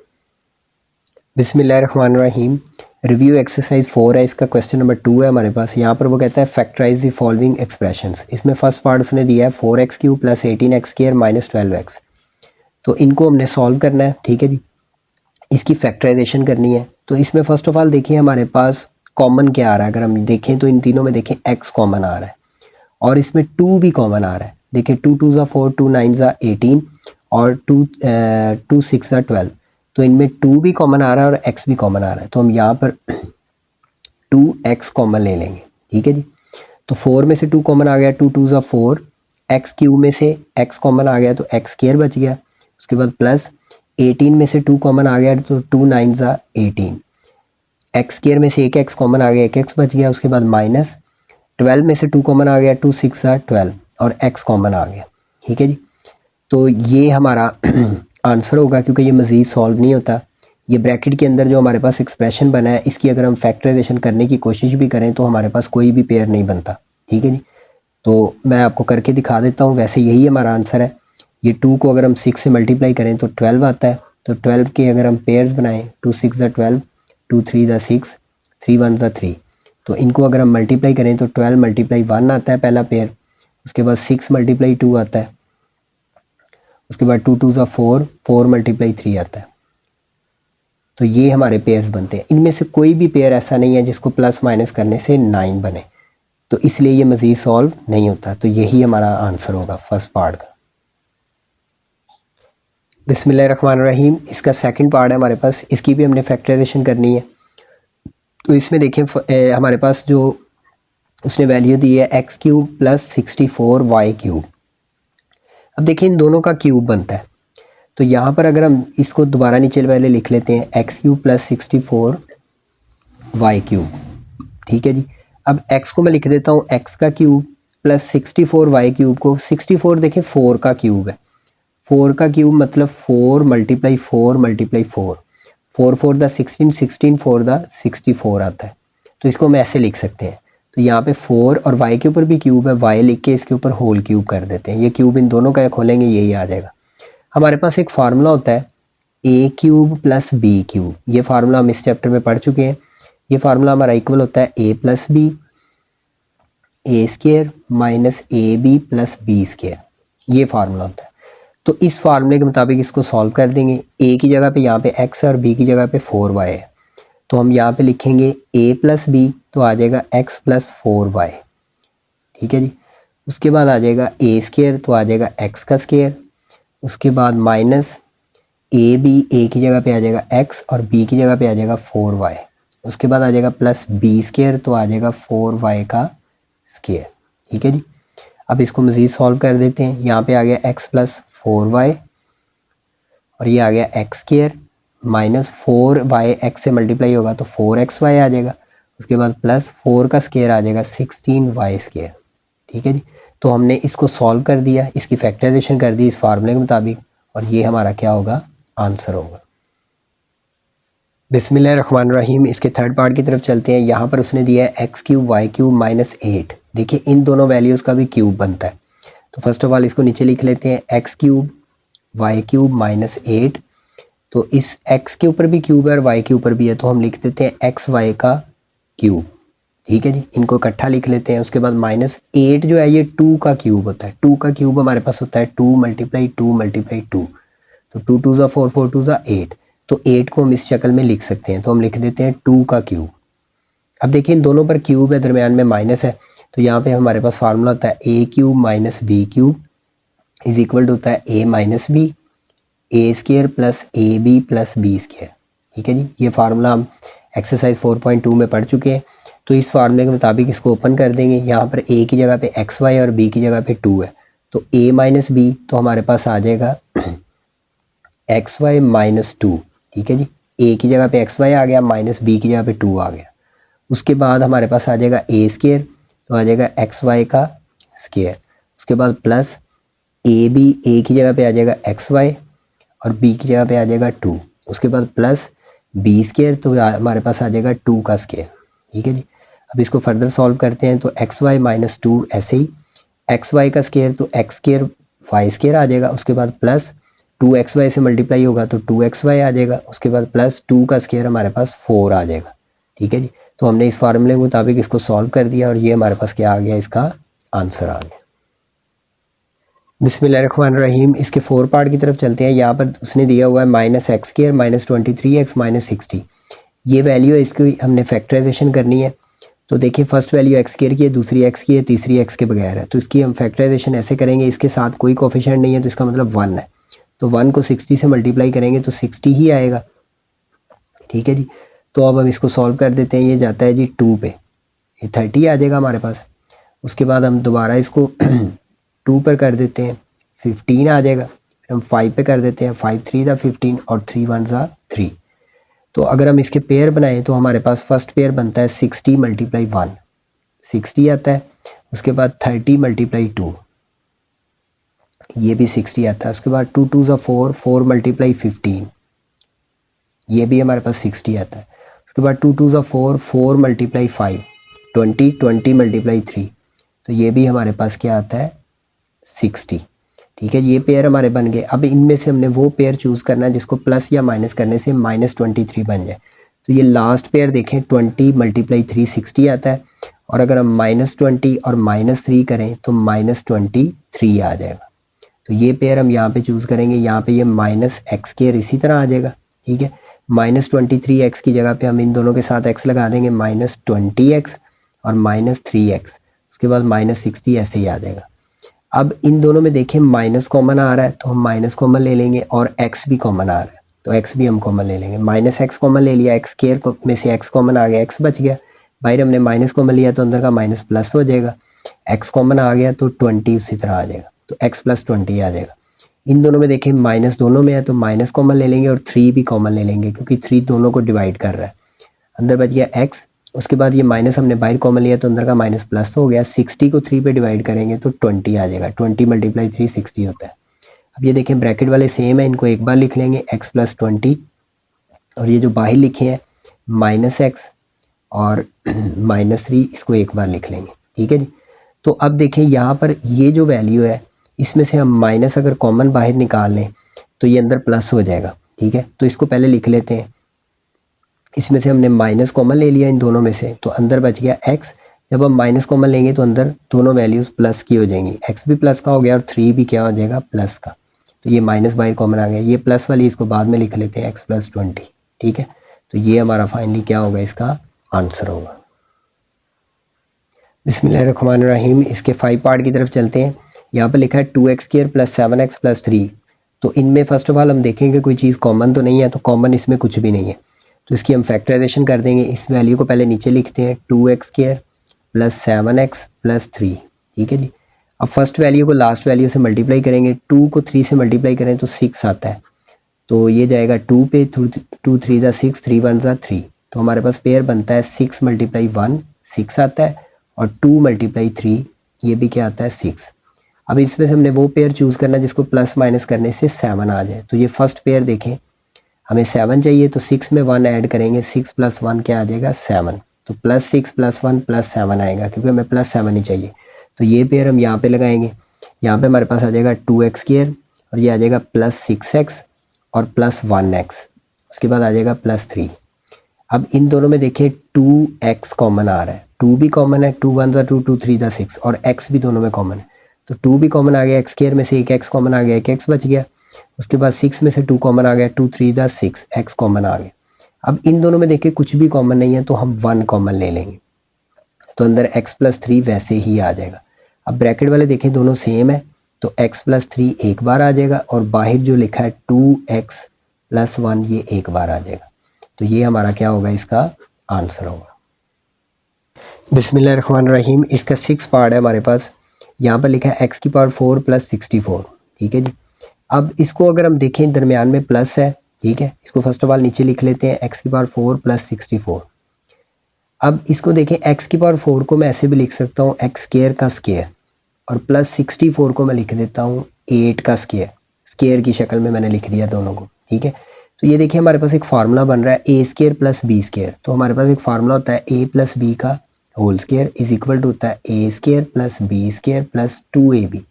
बिस्मिल्लाहिर्रहमानिर्रहीम, रिव्यू एक्सरसाइज 4 है, इसका क्वेश्चन नंबर 2 है हमारे पास। यहाँ पर वो कहता है फैक्टराइज द फॉलोइंग एक्सप्रेशंस। इसमें फर्स्ट पार्ट उसने दिया है 4x cube plus 18x square minus 12x, तो इनको हमने सॉल्व करना है, ठीक है जी। इसकी फैक्टराइजेशन करनी है, तो इसमें फ़र्स्ट ऑफ ऑल देखिए हमारे पास कॉमन क्या आ रहा है, अगर हम देखें तो इन तीनों में देखें x कॉमन आ रहा है और इसमें 2 भी कॉमन आ रहा है। देखिए 2 2 ज़ा 4, 2 9 ज़ा 18 और 2 6 ज़ा 12, तो इनमें 2 भी कॉमन आ रहा है और x भी कॉमन आ रहा है, तो हम यहाँ पर 2x कॉमन ले लेंगे। ठीक है जी, तो 4 में से 2 कॉमन आ गया, 2 2 ज़ा 4, x क्यूब में से x कॉमन आ गया तो x स्क्वायर बच गया। उसके बाद प्लस 18 में से 2 कॉमन आ गया तो 2 9 ज़ा 18, x स्क्वायर में से एक x कॉमन आ गया, एक x बच गया। उसके बाद माइनस 12 में से 2 कॉमन आ गया, 2 6 ज़ा 12 और x कॉमन आ गया। ठीक है जी, तो ये हमारा आंसर होगा, क्योंकि ये मज़ीद सॉल्व नहीं होता। ये ब्रैकेट के अंदर जो हमारे पास एक्सप्रेशन बना है, इसकी अगर हम फैक्टराइजेशन करने की कोशिश भी करें तो हमारे पास कोई भी पेयर नहीं बनता। ठीक है जी, तो मैं आपको करके दिखा देता हूँ। वैसे यही हमारा आंसर है। ये 2 को अगर हम 6 से मल्टीप्लाई करें तो 12 आता है, तो 12 के अगर हम पेयर्स बनाएं, 2 6 ज़ा 12, 2 3 ज़ा 6, 3 1 ज़ा 3, तो इनको अगर हम मल्टीप्लाई करें तो 12 मल्टीप्लाई 1 आता है पहला पेयर। उसके बाद 6 मल्टीप्लाई 2 आता है। उसके बाद 2 2 ज़ा 4, 4 मल्टीप्लाई 3 आता है। तो ये हमारे पेयर्स बनते हैं। इनमें से कोई भी पेयर ऐसा नहीं है जिसको प्लस माइनस करने से 9 बने, तो इसलिए ये मज़ीद सॉल्व नहीं होता। तो यही हमारा आंसर होगा फर्स्ट पार्ट का। बिस्मिल्लाहिर्रहमानिर्रहीम, इसका सेकंड पार्ट है हमारे पास, इसकी भी हमने फैक्टराइजेशन करनी है। तो इसमें देखें हमारे पास जो उसने वैल्यू दी है x cube plus 64 y cube. अब देखिए इन दोनों का क्यूब बनता है, तो यहाँ पर अगर हम इसको दोबारा नीचे वाले लिख लेते हैं, x cube plus 64 y cube. ठीक है जी, अब x को मैं लिख देता हूँ x का क्यूब प्लस 64 वाई क्यूब को, 64 देखें 4 का क्यूब है, 4 का क्यूब मतलब 4 मल्टीप्लाई 4 मल्टीप्लाई 4, 4 4 द 16, 16 4 द 64 आता है। तो इसको हम ऐसे लिख सकते हैं। तो यहाँ पे 4 और y के ऊपर भी क्यूब है, y लिख के इसके ऊपर होल क्यूब कर देते हैं। ये क्यूब इन दोनों का खोलेंगे, यही आ जाएगा। हमारे पास एक फार्मूला होता है a cube plus B cube, ये फार्मूला हम इस चैप्टर में पढ़ चुके हैं। ये फार्मूला हमारा इक्वल होता है a plus B, A square minus a B plus B square, ये फार्मूला होता है। तो इस फार्मूले के मुताबिक इसको सॉल्व कर देंगे। a की जगह पे यहाँ पे x और b की जगह पे 4y है, तो हम यहाँ पे लिखेंगे a प्लस बी, तो आ जाएगा x प्लस 4y। ठीक है जी, उसके बाद आ जाएगा a स्केयर, तो आ जाएगा x का स्केयर। उसके बाद माइनस ए बी, ए की जगह पे आ जाएगा x और b की जगह पे आ जाएगा 4y। उसके बाद आ जाएगा प्लस b स्केयर, तो आ जाएगा 4y का स्केयर। ठीक है जी, अब इसको मज़ीद सॉल्व कर देते हैं। यहाँ पे आ गया x प्लस 4y और ये आ गया x square minus 4y, x से मल्टीप्लाई होगा तो 4xy आ जाएगा। उसके बाद प्लस 4 का स्केयर आ जाएगा 16y स्केयर। ठीक है जी, तो हमने इसको सॉल्व कर दिया, इसकी फैक्टराइजेशन कर दी इस फार्मूले के मुताबिक, और ये हमारा क्या होगा, आंसर होगा। बिस्मिल्लाहिर्रहमानिर्रहीम, इसके थर्ड पार्ट की तरफ चलते हैं। यहाँ पर उसने दिया है x cube y cube minus 8। देखिए इन दोनों वैल्यूज़ का भी क्यूब बनता है। तो फर्स्ट ऑफ ऑल इसको नीचे लिख लेते हैं, x cube y cube minus 8। तो इस एक्स के ऊपर भी क्यूब है और वाई के ऊपर भी है, तो हम लिख देते हैं एक्स वाई का क्यूब। ठीक है जी, इनको इकट्ठा लिख लेते हैं। उसके बाद माइनस 8 जो है ये 2 का क्यूब होता है। 2 का क्यूब हमारे पास होता है 2 मल्टीप्लाई 2 मल्टीप्लाई 2, तो 2 2 ज़ा 4, 4 2 ज़ा 8। तो 8 को हम इस शक्ल में लिख सकते हैं, तो हम लिख देते हैं 2 का क्यूब। अब देखिए इन दोनों पर क्यूब है, दरमियान में माइनस है, तो यहाँ पे हमारे पास फार्मूला होता है A cube minus B cube is equal to होता है A minus B, A square plus A B plus B square. ठीक है जी, ये फार्मूला हम एक्सरसाइज 4.2 में पढ़ चुके हैं। तो इस फार्मूले के मुताबिक इसको ओपन कर देंगे। यहाँ पर ए की जगह पे एक्स वाई और बी की जगह पे 2 है, तो ए माइनस बी, तो हमारे पास आ जाएगा एक्स वाई माइनस 2। ठीक है जी, ए की जगह पे एक्स वाई आ गया, माइनस बी की जगह पे 2 आ गया। उसके बाद हमारे पास आ जाएगा ए स्केयर, तो आ जाएगा एक्स वाई का स्केयर। उसके बाद प्लस ए बी, ए की जगह पे आ जाएगा एक्स वाई और बी की जगह पे आ जाएगा 2। उसके बाद प्लस बी स्केयर, तो हमारे पास आ जाएगा 2 का स्केयर। ठीक है जी, अब इसको फर्दर सॉल्व करते हैं। तो एक्स वाई माइनस 2, ऐसे ही एक्स वाई का स्केयर, तो एक्स स्केयर वाई स्केयर आ जाएगा। उसके बाद प्लस 2xy से मल्टीप्लाई होगा तो 2xy आ जाएगा। उसके बाद प्लस 2 का स्केयर हमारे पास 4 आ जाएगा। ठीक है जी, तो हमने इस फार्मूले के मुताबिक इसको सॉल्व कर दिया और ये हमारे पास क्या आ गया, इसका आंसर आ गया। बिस्मिल्लाहिर्रहमानिर्रहीम, इसके 4 पार्ट की तरफ चलते हैं। यहाँ पर उसने दिया हुआ है minus x square minus 23x minus 60। ये वैल्यू है, इसकी हमने फैक्टराइजेशन करनी है। तो देखिए फर्स्ट वैल्यू एक्स स्क्वायर की है, दूसरी एक्स की है, तीसरी एक्स के बगैर है, तो इसकी हम फैक्टराइजेशन ऐसे करेंगे, इसके साथ कोई कोफिशिएंट नहीं है तो इसका मतलब 1 है, तो 1 को 60 से मल्टीप्लाई करेंगे तो 60 ही आएगा। ठीक है जी, तो अब हम इसको सॉल्व कर देते हैं। ये जाता है जी 2 पे, ये 30 आ जाएगा हमारे पास। उसके बाद हम दोबारा इसको 2 पर कर देते हैं, 15 आ जाएगा। फिर हम 5 पे कर देते हैं, 5 3 ज़ा 15 और 3 1 ज़ा 3। तो अगर हम इसके पेयर बनाएं तो हमारे पास फर्स्ट पेयर बनता है 60 मल्टीप्लाई 1, 60 आता है। उसके बाद 30 मल्टीप्लाई 2, ये भी 60 आता है। उसके बाद 2 2 ज़ा 4, 4 मल्टीप्लाई 15, ये भी हमारे पास 60 आता है। उसके बाद 2 2 ज़ा 4, 4 मल्टीप्लाई 5, 20, 20 मल्टीप्लाई 3, तो ये भी हमारे पास क्या आता है 60। ठीक है, ये पेयर हमारे बन गए। अब इनमें से हमने वो पेयर चूज़ करना है जिसको प्लस या माइनस करने से -23 बन जाए। तो ये लास्ट पेयर देखें, 20 मल्टीप्लाई 3 60 आता है, और अगर हम -20 और -3 करें तो -23 आ जाएगा। तो ये पेयर हम यहाँ पे चूज़ करेंगे, यहाँ पे ये -x² इसी तरह आ जाएगा। ठीक है, -23x की जगह पे हम इन दोनों के साथ x लगा देंगे, -20x और -3x, उसके बाद -60 ऐसे ही आ जाएगा। अब इन दोनों में देखें माइनस कॉमन आ रहा है तो हम माइनस कॉमन ले लेंगे, और x भी कॉमन आ रहा है तो x भी हम कॉमन ले लेंगे। -x कॉमन ले लिया, x² में से x कॉमन आ गया, x बच गया। बाहर हमने माइनस कॉमन लिया तो अंदर का माइनस प्लस हो जाएगा, x कॉमन आ गया तो 20 उसी तरह आ जाएगा, तो x + 20 आ जाएगा। इन दोनों में देखें माइनस दोनों में है तो माइनस कॉमन ले लेंगे और 3 भी कॉमन ले लेंगे, क्योंकि 3 दोनों को डिवाइड कर रहा है। अंदर बच गया x, उसके बाद ये माइनस हमने बाहर कॉमन लिया तो अंदर का माइनस प्लस हो गया। 60 को 3 पे डिवाइड करेंगे तो 20 आ जाएगा, 20 मल्टीप्लाई 3 60 होता है। अब ये देखें ब्रैकेट वाले सेम है, इनको एक बार लिख लेंगे x + 20, और ये जो बाहर लिखे हैं -x और -3, इसको एक बार लिख लेंगे। ठीक है जी, तो अब देखें यहाँ पर ये जो वैल्यू है इसमें से हम माइनस अगर कॉमन बाहर निकाल लें तो ये अंदर प्लस हो जाएगा। ठीक है, तो इसको पहले लिख लेते हैं। इसमें से हमने माइनस कॉमन ले लिया इन दोनों में से, तो अंदर बच गया x। जब हम माइनस कॉमन लेंगे तो अंदर दोनों वैल्यूज़ प्लस की हो जाएंगी, x भी प्लस का हो गया और 3 भी क्या हो जाएगा प्लस का। तो ये माइनस बाहर कॉमन आ गया, ये प्लस वाली इसको बाद में लिख लेते हैं x + 20। ठीक है, तो ये हमारा फाइनली क्या होगा, इसका आंसर होगा। बिस्मिल्लाहिर्रहमानिर्रहीम, इसके 5 पार्ट की तरफ चलते हैं। यहाँ पर लिखा है 2x² + 7x + 3। तो इनमें फर्स्ट ऑफ ऑल हम देखेंगे कोई चीज़ कॉमन तो नहीं है, तो कॉमन इसमें कुछ भी नहीं है, तो इसकी हम फैक्टराइजेशन कर देंगे। इस वैल्यू को पहले नीचे लिखते हैं, 2x² + 7x + 3। ठीक है जी, अब फर्स्ट वैल्यू को लास्ट वैल्यू से मल्टीप्लाई करेंगे, 2 को 3 से मल्टीप्लाई करें तो 6 आता है, तो ये जाएगा 2 पे, 2 3 ज़ा 6, 3 1 ज़ा 3, तो हमारे पास पेयर बनता है 6 × 1 6 आता है, और 2 × 3 ये भी क्या आता है 6। अब इसमें से हमने वो पेयर चूज़ करना है जिसको प्लस माइनस करने से 7 आ जाए। तो ये फर्स्ट पेयर देखें, हमें 7 चाहिए तो 6 में 1 ऐड करेंगे, 6 + 1 क्या आ जाएगा 7, तो +6 + 1 + 7 आएगा, क्योंकि हमें +7 ही चाहिए। तो ये पेयर हम यहाँ पे लगाएंगे, यहाँ पे हमारे पास आ जाएगा 2x² और ये आ जाएगा +6x और +1x, उसके बाद आ जाएगा +3। अब इन दोनों में देखिए 2x कॉमन आ रहा है, 2 भी कॉमन है, 2 1 ज़ा 2, 2 3 ज़ा 6, और x भी दोनों में कॉमन है, तो 2 भी कॉमन आ गया, x² में से एक x कॉमन आ गया, एक x बच गया। उसके बाद 6 में से 2 कॉमन आ गया, 2 3 ज़ा 6, x कॉमन आ गया। अब इन दोनों में देखिए कुछ भी कॉमन नहीं है तो हम 1 कॉमन ले लेंगे, तो अंदर x + 3 वैसे ही आ जाएगा। अब ब्रैकेट वाले देखें दोनों सेम है, तो x + 3 एक बार आ जाएगा, और बाहर जो लिखा है 2x + 1 ये एक बार आ जाएगा। तो ये हमारा क्या होगा, इसका आंसर होगा। बिस्मिल्लाहिर्रहमानिर्रहीम, इसका 6 पार्ट है हमारे पास। यहाँ पर लिखा है x⁴ + 64। ठीक है जी, अब इसको अगर हम देखें दरमियान में प्लस है। ठीक है, इसको फर्स्ट ऑफ ऑल नीचे लिख लेते हैं, x⁴ + 64। अब इसको देखें, x⁴ को मैं ऐसे भी लिख सकता हूँ x² का स्क्वायर, और +64 को मैं लिख देता हूँ 8 का स्क्वायर, स्क्वायर की शक्ल में मैंने लिख दिया दोनों को। ठीक है, तो ये देखिए हमारे पास एक फार्मूला बन रहा है a² + b²। तो हमारे पास एक फार्मूला होता है a + b का whole square is equal to होता है a² + b² + 2ab।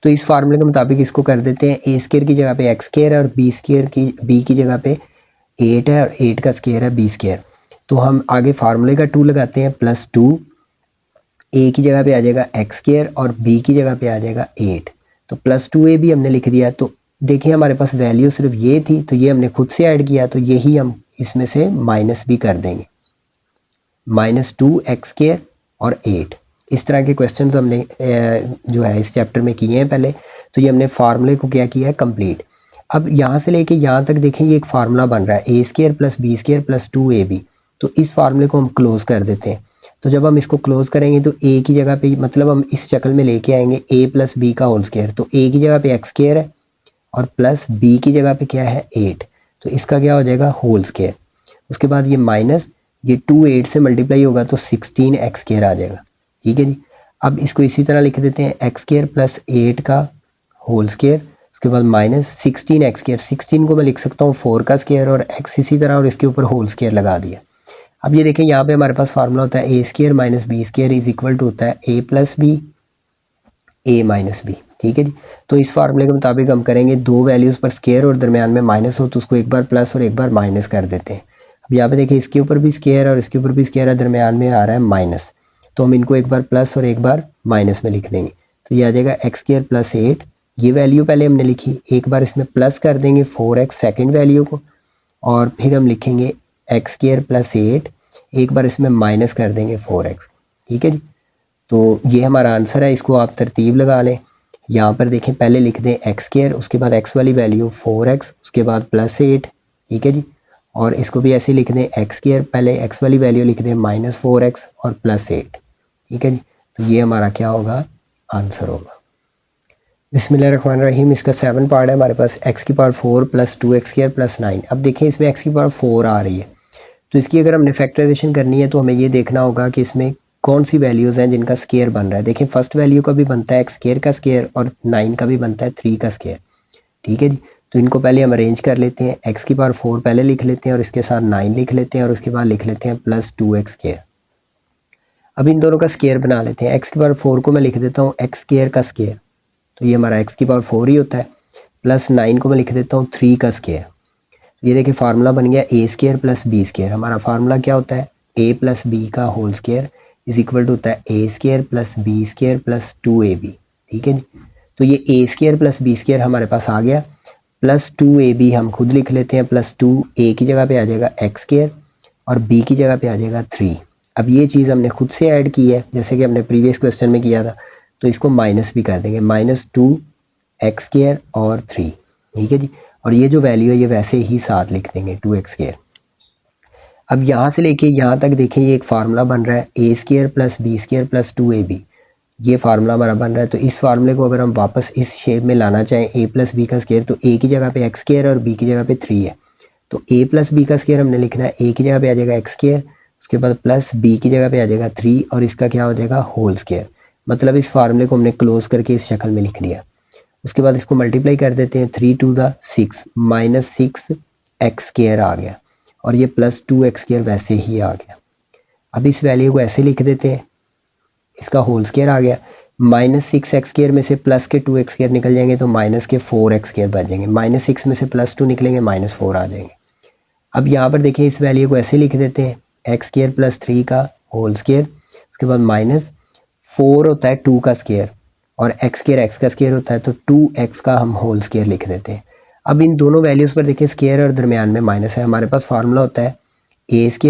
तो इस फार्मूले के मुताबिक इसको कर देते हैं, a² की जगह पे x² है और b की जगह पे 8 है, और 8 का स्क्वायर है b²। तो हम आगे फार्मूले का 2 लगाते हैं, +2, a की जगह पे आ जाएगा x² और b की जगह पे आ जाएगा 8, तो +2a भी हमने लिख दिया। तो देखिए हमारे पास वैल्यू सिर्फ ये थी, तो ये हमने खुद से ऐड किया, तो यही हम इसमें से माइनस भी कर देंगे, -2x² और 8। इस तरह के क्वेश्चंस हमने जो है इस चैप्टर में किए हैं पहले। तो ये हमने फार्मूले को क्या किया है, कंप्लीट। अब यहाँ से लेके यहाँ तक देखें, ये एक फार्मूला बन रहा है a² + b² + 2ab। तो इस फार्मूले को हम क्लोज कर देते हैं। तो जब हम इसको क्लोज करेंगे तो a की जगह पे, मतलब हम इस शक्ल में लेके आएंगे a + b का होल स्क्वायर। तो a की जगह पे x² है और प्लस b की जगह पे क्या है, 8। तो इसका क्या हो जाएगा, होल स्क्वायर। उसके बाद ये माइनस, ये 2 8 से मल्टीप्लाई होगा तो 16x² आ जाएगा। ठीक है जी। अब इसको इसी तरह लिख देते हैं, x² + 8 का होल स्क्वायर, उसके बाद -16x²। 16 को मैं लिख सकता हूँ 4 का स्क्वायर और x इसी तरह, और इसके ऊपर होल स्क्वायर लगा दिया। अब ये देखें, यहाँ पे हमारे पास फार्मूला होता है a² - b² होता है a + b a - b। ठीक है जी। तो इस फार्मूले के मुताबिक हम करेंगे, दो वैल्यूज़ पर स्क्वायर और दरमियान में माइनस हो तो उसको एक बार प्लस और एक बार माइनस कर देते हैं। अब यहाँ पे देखिए, इसके ऊपर भी स्क्वायर और इसके ऊपर भी स्क्वायर है, दरमियान में आ रहा है माइनस। तो हम इनको एक बार प्लस और एक बार माइनस में लिख देंगे। तो ये आ जाएगा x² + 8। ये वैल्यू पहले हमने लिखी, एक बार इसमें प्लस कर देंगे 4x सेकेंड वैल्यू को, और फिर हम लिखेंगे x² + 8, एक बार इसमें माइनस कर देंगे 4x। ठीक है जी। तो ये हमारा आंसर है। इसको आप तरतीब लगा लें। यहाँ पर देखें, पहले लिख दें x², उसके बाद x वाली वैल्यू 4x, उसके बाद +8। ठीक है जी। और इसको भी ऐसे लिख दें, x², पहले x वाली वैल्यू लिख दें -4x और +8। ठीक है जी। तो ये हमारा क्या होगा, आंसर होगा। बिस्मिल्लाहिर्रहमानिर्रहीम। इसका 7 पार्ट है हमारे पास, x⁴ + 2x² + 9। अब देखिए, इसमें x⁴ आ रही है, तो इसकी अगर हमने फैक्टराइजेशन करनी है तो हमें ये देखना होगा कि इसमें कौन सी वैल्यूज़ हैं जिनका स्क्वायर बन रहा है। देखिए, फर्स्ट वैल्यू का भी बनता है x² का स्क्वायर और 9 का भी बनता है 3 का स्क्वायर। ठीक है जी। तो इनको पहले हम अरेंज कर लेते हैं, x⁴ पहले लिख लेते हैं और इसके साथ 9 लिख लेते हैं और उसके बाद लिख लेते हैं +2x²। अब इन दोनों का स्क्वायर बना लेते हैं। x⁴ को मैं लिख देता हूँ x² का स्क्वायर, तो ये हमारा x⁴ ही होता है। +9 को मैं लिख देता हूँ 3 का स्क्वायर। ये देखिए, फार्मूला बन गया a² + b²। हमारा फार्मूला क्या होता है, a + b का होल स्क्वायर होता है a² + b² + 2ab। ठीक है जी। तो ये a² + b² हमारे पास आ गया, +2ab हम खुद लिख लेते हैं, +2 a की जगह पे आ जाएगा x² और b की जगह पे आ जाएगा 3। अब ये चीज़ हमने खुद से ऐड की है, जैसे कि हमने प्रीवियस क्वेश्चन में किया था। तो इसको माइनस भी कर देंगे, -2x² और 3। ठीक है जी। और ये जो वैल्यू है ये वैसे ही साथ लिख देंगे, 2x²। अब यहाँ से लेके यहाँ तक देखें, ये एक फार्मूला बन रहा है a² + b² + 2ab। ये फार्मूला हमारा बन रहा है। तो इस फार्मूले को अगर हम वापस इस शेप में लाना चाहें, a + b का स्क्वायर, तो a की जगह पे x² और b की जगह पे 3 है। तो a + b का स्क्वायर हमने लिखना है, a की जगह पे आ जाएगा x², उसके बाद प्लस b की जगह पे आ जाएगा 3 और इसका क्या हो जाएगा, होल स्क्वायर। मतलब इस फार्मूले को हमने क्लोज करके इस शक्ल में लिख दिया। उसके बाद इसको मल्टीप्लाई कर देते हैं, 3 × 2 = 6, -6x² आ गया और ये +2x² वैसे ही आ गया। अब इस वैल्यू को ऐसे लिख देते हैं, इसका होल स्क्वायर आ गया। -6x² में से प्लस के 2x² निकल जाएंगे तो माइनस के 4x² बच जाएंगे। -6 में से +2 निकलेंगे, -4 आ जाएंगे। अब यहाँ पर देखिए, इस वैल्यू को ऐसे लिख देते हैं, x² + 3 का होल स्क्वायर, उसके बाद -4 होता है 2 का स्क्वायर और x² x का स्क्वायर होता है, तो 2x का हम होल स्क्वायर लिख देते हैं। अब इन दोनों वैल्यूज़ पर देखिए, स्क्वायर और दरमियान में माइनस है। हमारे पास फार्मूला होता है a² -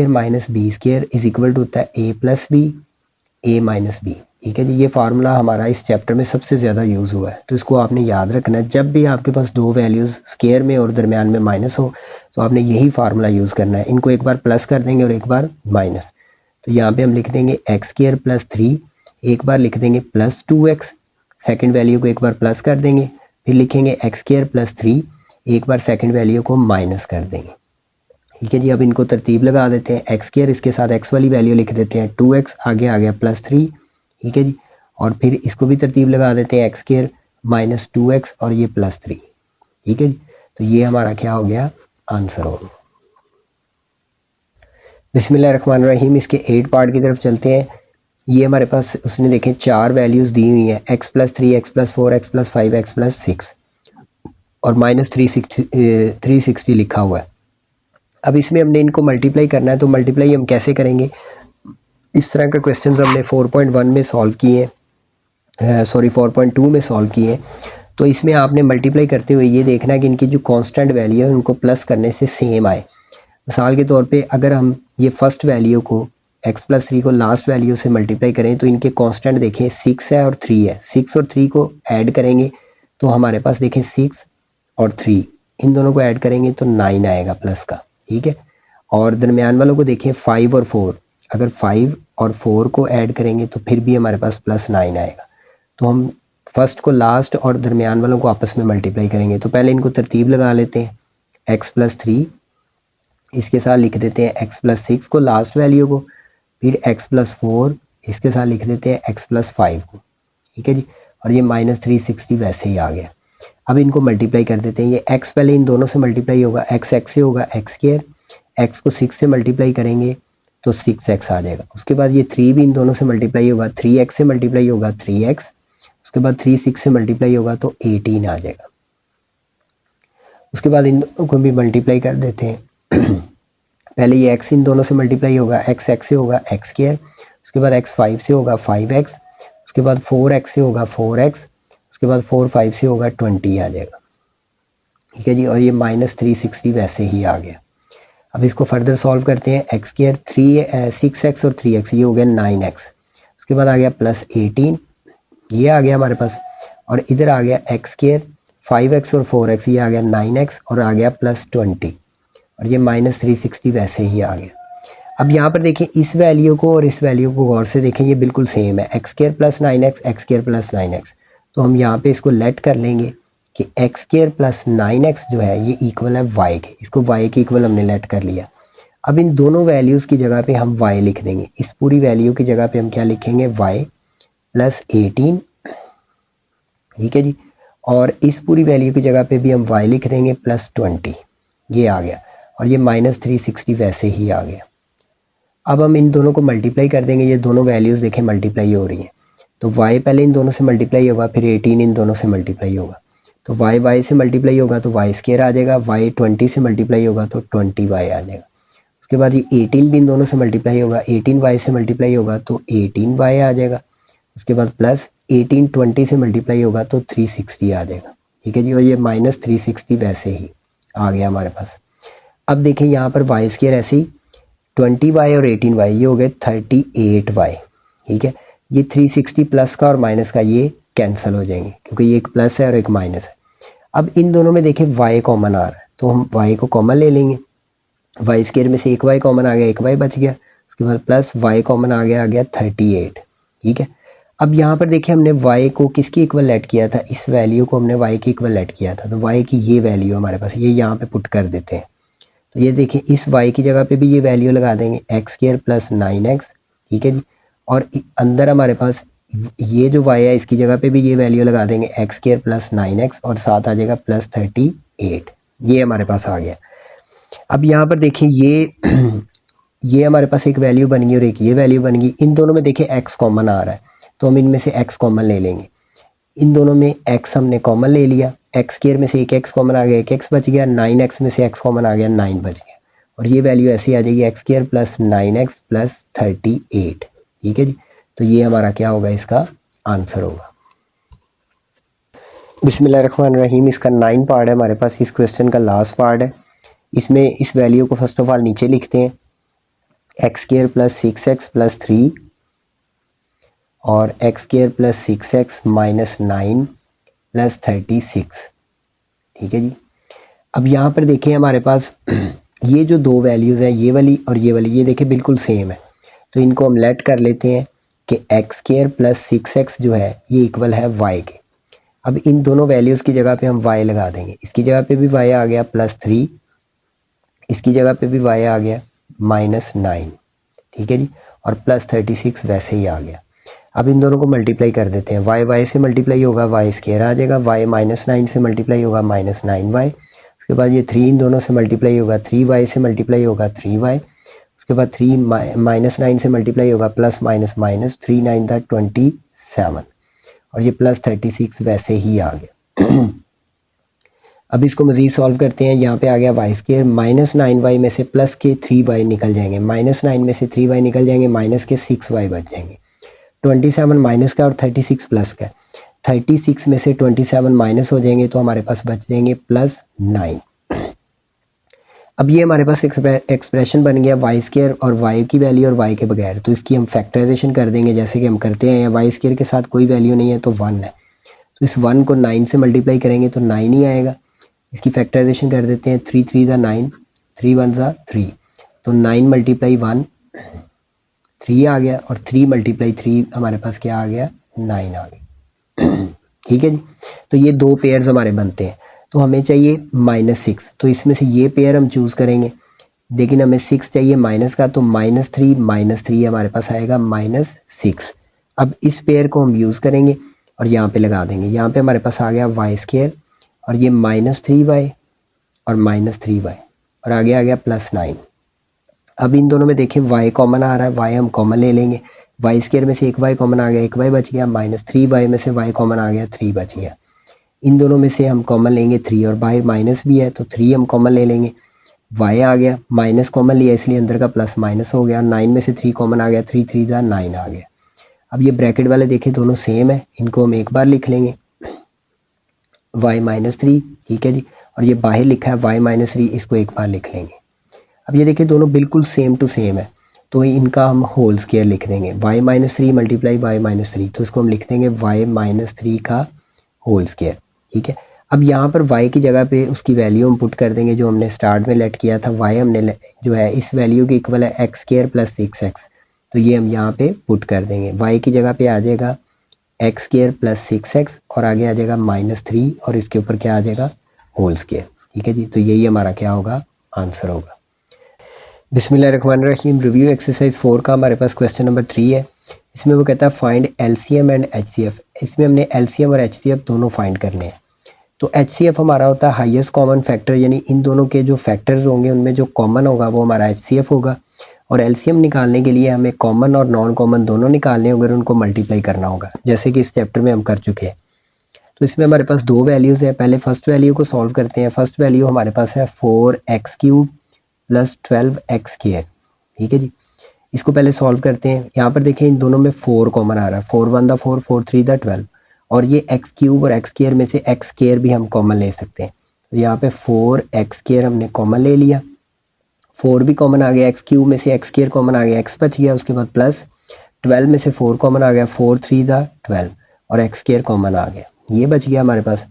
b² होता है a + b a - b। ठीक है जी। ये फार्मूला हमारा इस चैप्टर में सबसे ज़्यादा यूज़ हुआ है, तो इसको आपने याद रखना है। जब भी आपके पास दो वैल्यूज़ स्क्वायर में और दरमियान में माइनस हो तो आपने यही फार्मूला यूज़ करना है। इनको एक बार प्लस कर देंगे और एक बार माइनस। तो यहाँ पे हम लिख देंगे x² + 3, एक बार लिख देंगे +2x, सेकंड वैल्यू को एक बार प्लस कर देंगे, फिर लिखेंगे x² + 3, एक बार सेकंड वैल्यू को माइनस कर देंगे। ठीक है जी। अब इनको तरतीब लगा देते हैं, x², इसके साथ x वाली वैल्यू लिख देते हैं 2x, आगे आ गया +3। ठीक है जी। और फिर इसको भी तरतीब लगा देते हैं, x² - 2x और ये +3। ठीक है जी। तो ये हमारा क्या हो गया, आंसर हो गया। बिस्मिल्लाहिर्रहमानिर्रहीम। इसके 8 पार्ट की तरफ चलते हैं। ये हमारे पास उसने देखें 4 वैल्यूज़ दी हुई हैं, x + 3, x + 4, x + 5, x + 6 और -360 लिखा हुआ है। अब इसमें हमने इनको मल्टीप्लाई करना है, तो मल्टीप्लाई हम कैसे करेंगे, इस तरह के क्वेश्चन हमने 4.1 में सॉल्व किए हैं, 4.2 में सॉल्व किए हैं। तो इसमें आपने मल्टीप्लाई करते हुए ये देखना है कि इनकी जो कांस्टेंट वैल्यू है उनको प्लस करने से सेम आए। मिसाल के तौर पे अगर हम ये फर्स्ट वैल्यू को x+3 को लास्ट वैल्यू से मल्टीप्लाई करें तो इनके कांस्टेंट देखें 6 है और 3 है। 6 और 3 को ऐड करेंगे तो हमारे पास देखें 6 और 3 इन दोनों को ऐड करेंगे तो 9 आएगा प्लस का, ठीक है। और दरमियान वालों को देखें 5 और 4, अगर 5 और 4 को ऐड करेंगे तो फिर भी हमारे पास +9 आएगा। तो हम फर्स्ट को लास्ट और दरमियान वालों को आपस में मल्टीप्लाई करेंगे। तो पहले इनको तरतीब लगा लेते हैं, x+3 इसके साथ लिख देते हैं x+6 को लास्ट वैल्यू को, फिर x+4 इसके साथ लिख देते हैं x+5 को, ठीक है जी। और ये -360 वैसे ही आ गया। अब इनको मल्टीप्लाई कर देते हैं। ये x पहले इन दोनों से मल्टीप्लाई होगा, x से होगा x², x को 6 से मल्टीप्लाई करेंगे तो 6x आ जाएगा। उसके बाद ये 3 भी इन दोनों से मल्टीप्लाई होगा, 3x से मल्टीप्लाई होगा 3x, उसके बाद 3 6 से मल्टीप्लाई होगा तो 18 आ जाएगा। उसके बाद इन दोनों को भी मल्टीप्लाई कर देते हैं। पहले ये x इन दोनों से मल्टीप्लाई होगा, x से होगा x², उसके बाद x 5 से होगा 5x, उसके बाद 4x से होगा 4x, उसके बाद 4 5 से होगा 20 आ जाएगा, ठीक है जी। और ये -360 वैसे ही आ गया। अब इसको फर्दर सॉल्व करते हैं। x² 6x और 3x ये हो गया 9x, उसके बाद आ गया +18 ये आ गया हमारे पास, और इधर आ गया x² 5x और 4x ये आ गया 9x और आ गया +20 और ये -360 वैसे ही आ गया। अब यहाँ पर देखें इस वैल्यू को और इस वैल्यू को गौर से देखें, ये बिल्कुल सेम है, x² + 9x x² + 9x। तो हम यहाँ पे इसको लेट कर लेंगे कि x² + 9x जो है ये इक्वल है y के, इसको y के इक्वल हमने लेट कर लिया। अब इन दोनों वैल्यूज़ की जगह पे हम y लिख देंगे, इस पूरी वैल्यू की जगह पे हम क्या लिखेंगे y +18, ठीक है जी। और इस पूरी वैल्यू की जगह पे भी हम y लिख देंगे +20, ये आ गया। और ये -360 वैसे ही आ गया। अब हम इन दोनों को मल्टीप्लाई कर देंगे, ये दोनों वैल्यूज़ देखें मल्टीप्लाई हो रही हैं। तो y पहले इन दोनों से मल्टीप्लाई होगा, फिर 18 इन दोनों से मल्टीप्लाई होगा, तो y से मल्टीप्लाई होगा तो y² आ जाएगा, y 20 से मल्टीप्लाई होगा तो 20y आ जाएगा। उसके बाद ये 18 भी इन दोनों से मल्टीप्लाई होगा, 18y से मल्टीप्लाई होगा तो 18y आ जाएगा। उसके बाद +18 20 से मल्टीप्लाई होगा तो 360 आ जाएगा, ठीक है जी। और ये -360 वैसे ही आ गया हमारे पास। अब देखें यहाँ पर y² ऐसे ही 20y और 18y ये हो गए 38y, ठीक है। ये 360 प्लस का और माइनस का ये कैंसिल हो जाएंगे क्योंकि ये एक प्लस है और एक माइनस है। अब इन दोनों में देखें y कॉमन आ रहा है तो हम y को कॉमन ले लेंगे, y² में से एक y कॉमन आ गया, एक y बच गया। उसके बाद प्लस y कॉमन आ गया 38, ठीक है। अब यहाँ पर देखिए हमने y को किसकी इक्वल लेट किया था, इस वैल्यू को हमने y की इक्वल लेट किया था, तो y की ये वैल्यू हमारे पास, ये यहाँ पे पुट कर देते हैं। तो ये देखें इस y की जगह पे भी ये वैल्यू लगा देंगे x² + 9x, ठीक है जी। और अंदर हमारे पास ये जो y है इसकी जगह पे भी ये वैल्यू लगा देंगे x² + 9x और साथ आ जाएगा +38, ये हमारे पास आ गया। अब यहाँ पर देखें ये हमारे पास एक वैल्यू बन गई और एक ये वैल्यू बन गई। इन दोनों में देखें x कॉमन आ रहा है तो हम इनमें से x कॉमन ले लेंगे। इन दोनों में x हमने कॉमन ले लिया, x² में से एक x कॉमन आ गया, एक x बच गया, 9x में से x कॉमन आ गया, 9 बच गया। और ये वैल्यू ऐसी आ जाएगी x² + 9x + 38, ठीक है जी। तो ये हमारा क्या होगा, इसका आंसर होगा। बिस्मिल्लाहिर्रहमानिर्रहीम। इसका 9 पार्ट है हमारे पास, इस क्वेश्चन का लास्ट पार्ट है। इसमें इस वैल्यू को फर्स्ट ऑफ ऑल नीचे लिखते हैं, x² + 6x + 3 और x² + 6x - 9 + 36, ठीक है जी। अब यहाँ पर देखें हमारे पास ये जो दो वैल्यूज़ हैं, ये वाली और ये वाली, ये देखें बिल्कुल सेम है, तो इनको हम लेट कर लेते हैं कि x² + 6x जो है ये इक्वल है y के। अब इन दोनों वैल्यूज़ की जगह पे हम y लगा देंगे, इसकी जगह पे भी y आ गया +3, इसकी जगह पे भी y आ गया -9, ठीक है जी। और +36 वैसे ही आ गया। अब इन दोनों को मल्टीप्लाई कर देते हैं, y से मल्टीप्लाई होगा y² आ जाएगा, y -9 से मल्टीप्लाई होगा -9y। उसके बाद ये 3 इन दोनों से मल्टीप्लाई होगा, 3y से मल्टीप्लाई होगा 3y। उसके बाद 3 -9 से मल्टीप्लाई होगा, प्लस माइनस माइनस, 3 9 था 27 और ये +36 वैसे ही आ गया। अब इसको मज़ीद सॉल्व करते हैं। यहाँ पे आ गया y² -9y में से प्लस के 3y निकल जाएंगे, -9 में से 3y निकल जाएंगे, माइनस के 6y बच जाएंगे। 27 माइनस का और 36 प्लस का, 36 में से 27 माइनस हो जाएंगे तो हमारे पास बच जाएंगे +9। अब ये हमारे पास एक्सप्रेशन बन गया वाई स्केयर और वाई की वैल्यू और वाई के बगैर, तो इसकी हम फैक्टराइजेशन कर देंगे जैसे कि हम करते हैं। वाई स्केयर के साथ कोई वैल्यू नहीं है तो 1 है, तो इस 1 को 9 से मल्टीप्लाई करेंगे तो 9 ही आएगा। इसकी फैक्टराइजेशन कर देते हैं, 3 3 ज़ा 9, 3 1 ज़ा 3, तो 9 मल्टीप्लाई 1 3 आ गया और 3 मल्टीप्लाई 3 हमारे पास क्या आ गया, 9 आ गया। ठीक है जी, तो ये दो पेयर्स हमारे बनते हैं। तो हमें चाहिए -6, तो इसमें से ये पेयर हम चूज़ करेंगे, लेकिन हमें 6 चाहिए माइनस का, तो -3 हमारे पास आएगा -6। अब इस पेयर को हम यूज़ करेंगे और यहाँ पे लगा देंगे। यहाँ पे हमारे पास आ गया वाई स्केयर और ये -3y और -3y और आगे आ गया +9। अब इन दोनों में देखिए y कॉमन आ रहा है, y हम कॉमन ले लेंगे। वाई स्केयर में से एक y कॉमन आ गया, एक y बच गया, -3y में से y कॉमन आ गया, 3 बच गया। इन दोनों में से हम कॉमन लेंगे 3 और बाहर माइनस भी है तो 3 हम कॉमन ले लेंगे। y आ गया, माइनस कॉमन लिया इसलिए अंदर का प्लस माइनस हो गया, 9 में से 3 कॉमन आ गया, 3 3 ज़ा 9 आ गया। अब ये ब्रैकेट वाले देखें दोनों सेम है, इनको हम एक बार लिख लेंगे y -3, ठीक है जी, और ये बाहर लिखा है y -3, इसको एक बार लिख लेंगे। अब ये देखिए दोनों बिल्कुल सेम टू सेम है, तो इनका हम होल स्केयर लिख देंगे, y -3 मल्टीप्लाई y -3, तो इसको हम लिख देंगे y -3 का होल स्केयर। ठीक है, अब यहाँ पर y की जगह पे उसकी वैल्यू हम पुट कर देंगे जो हमने स्टार्ट में लेट किया था। y हमने जो है इस वैल्यू के इक्वल है x स्केयर प्लस 6x, तो ये हम यहाँ पे पुट कर देंगे। y की जगह पे आ जाएगा एक्स स्केयर प्लस 6x और आगे आ जाएगा -3 और इसके ऊपर क्या आ जाएगा, होल स्केयर। ठीक है जी, तो यही हमारा क्या होगा, आंसर होगा। बिस्मिल्लाहिर्रहमानिर्रहीम। रिव्यू एक्सरसाइज 4 का हमारे पास क्वेश्चन नंबर 3 है। इसमें वो कहता है फाइंड एलसीएम एंड एचसीएफ। इसमें हमने एलसीएम और एचसीएफ दोनों फाइंड करने हैं। तो एचसीएफ हमारा होता है हाईएस्ट कॉमन फैक्टर, यानी इन दोनों के जो फैक्टर्स होंगे उनमें जो कॉमन होगा वो हमारा एचसीएफ होगा। और एलसीएम निकालने के लिए हमें कॉमन और नॉन कॉमन दोनों निकालने होंगे और उनको मल्टीप्लाई करना होगा, जैसे कि इस चैप्टर में हम कर चुके हैं। तो इसमें हमारे पास दो वैल्यूज़ हैं, पहले फर्स्ट वैल्यू को सॉल्व करते हैं। फर्स्ट वैल्यू हमारे पास है 4x³ प्लस 12x स्क्वायर। ठीक है जी, इसको पहले सॉल्व करते हैं। यहाँ पर देखें इन दोनों में 4 कॉमन आ रहा है, 4 1 दा 4, 4 3 दा 12, और ये x³ और x स्क्वायर में से x स्क्वायर भी हम कॉमन ले सकते हैं। तो यहाँ पे 4x स्क्वायर हमने कॉमन ले लिया, 4 भी कॉमन आ गया, x³ में से x स्क्वायर कॉमन आ गया, x बच गया, उसके बाद प्लस 12 में से 4 कॉमन आ गया, 4 3 दा 12 और x स्क्वायर कॉमन आ गया, ये बच गया हमारे पास।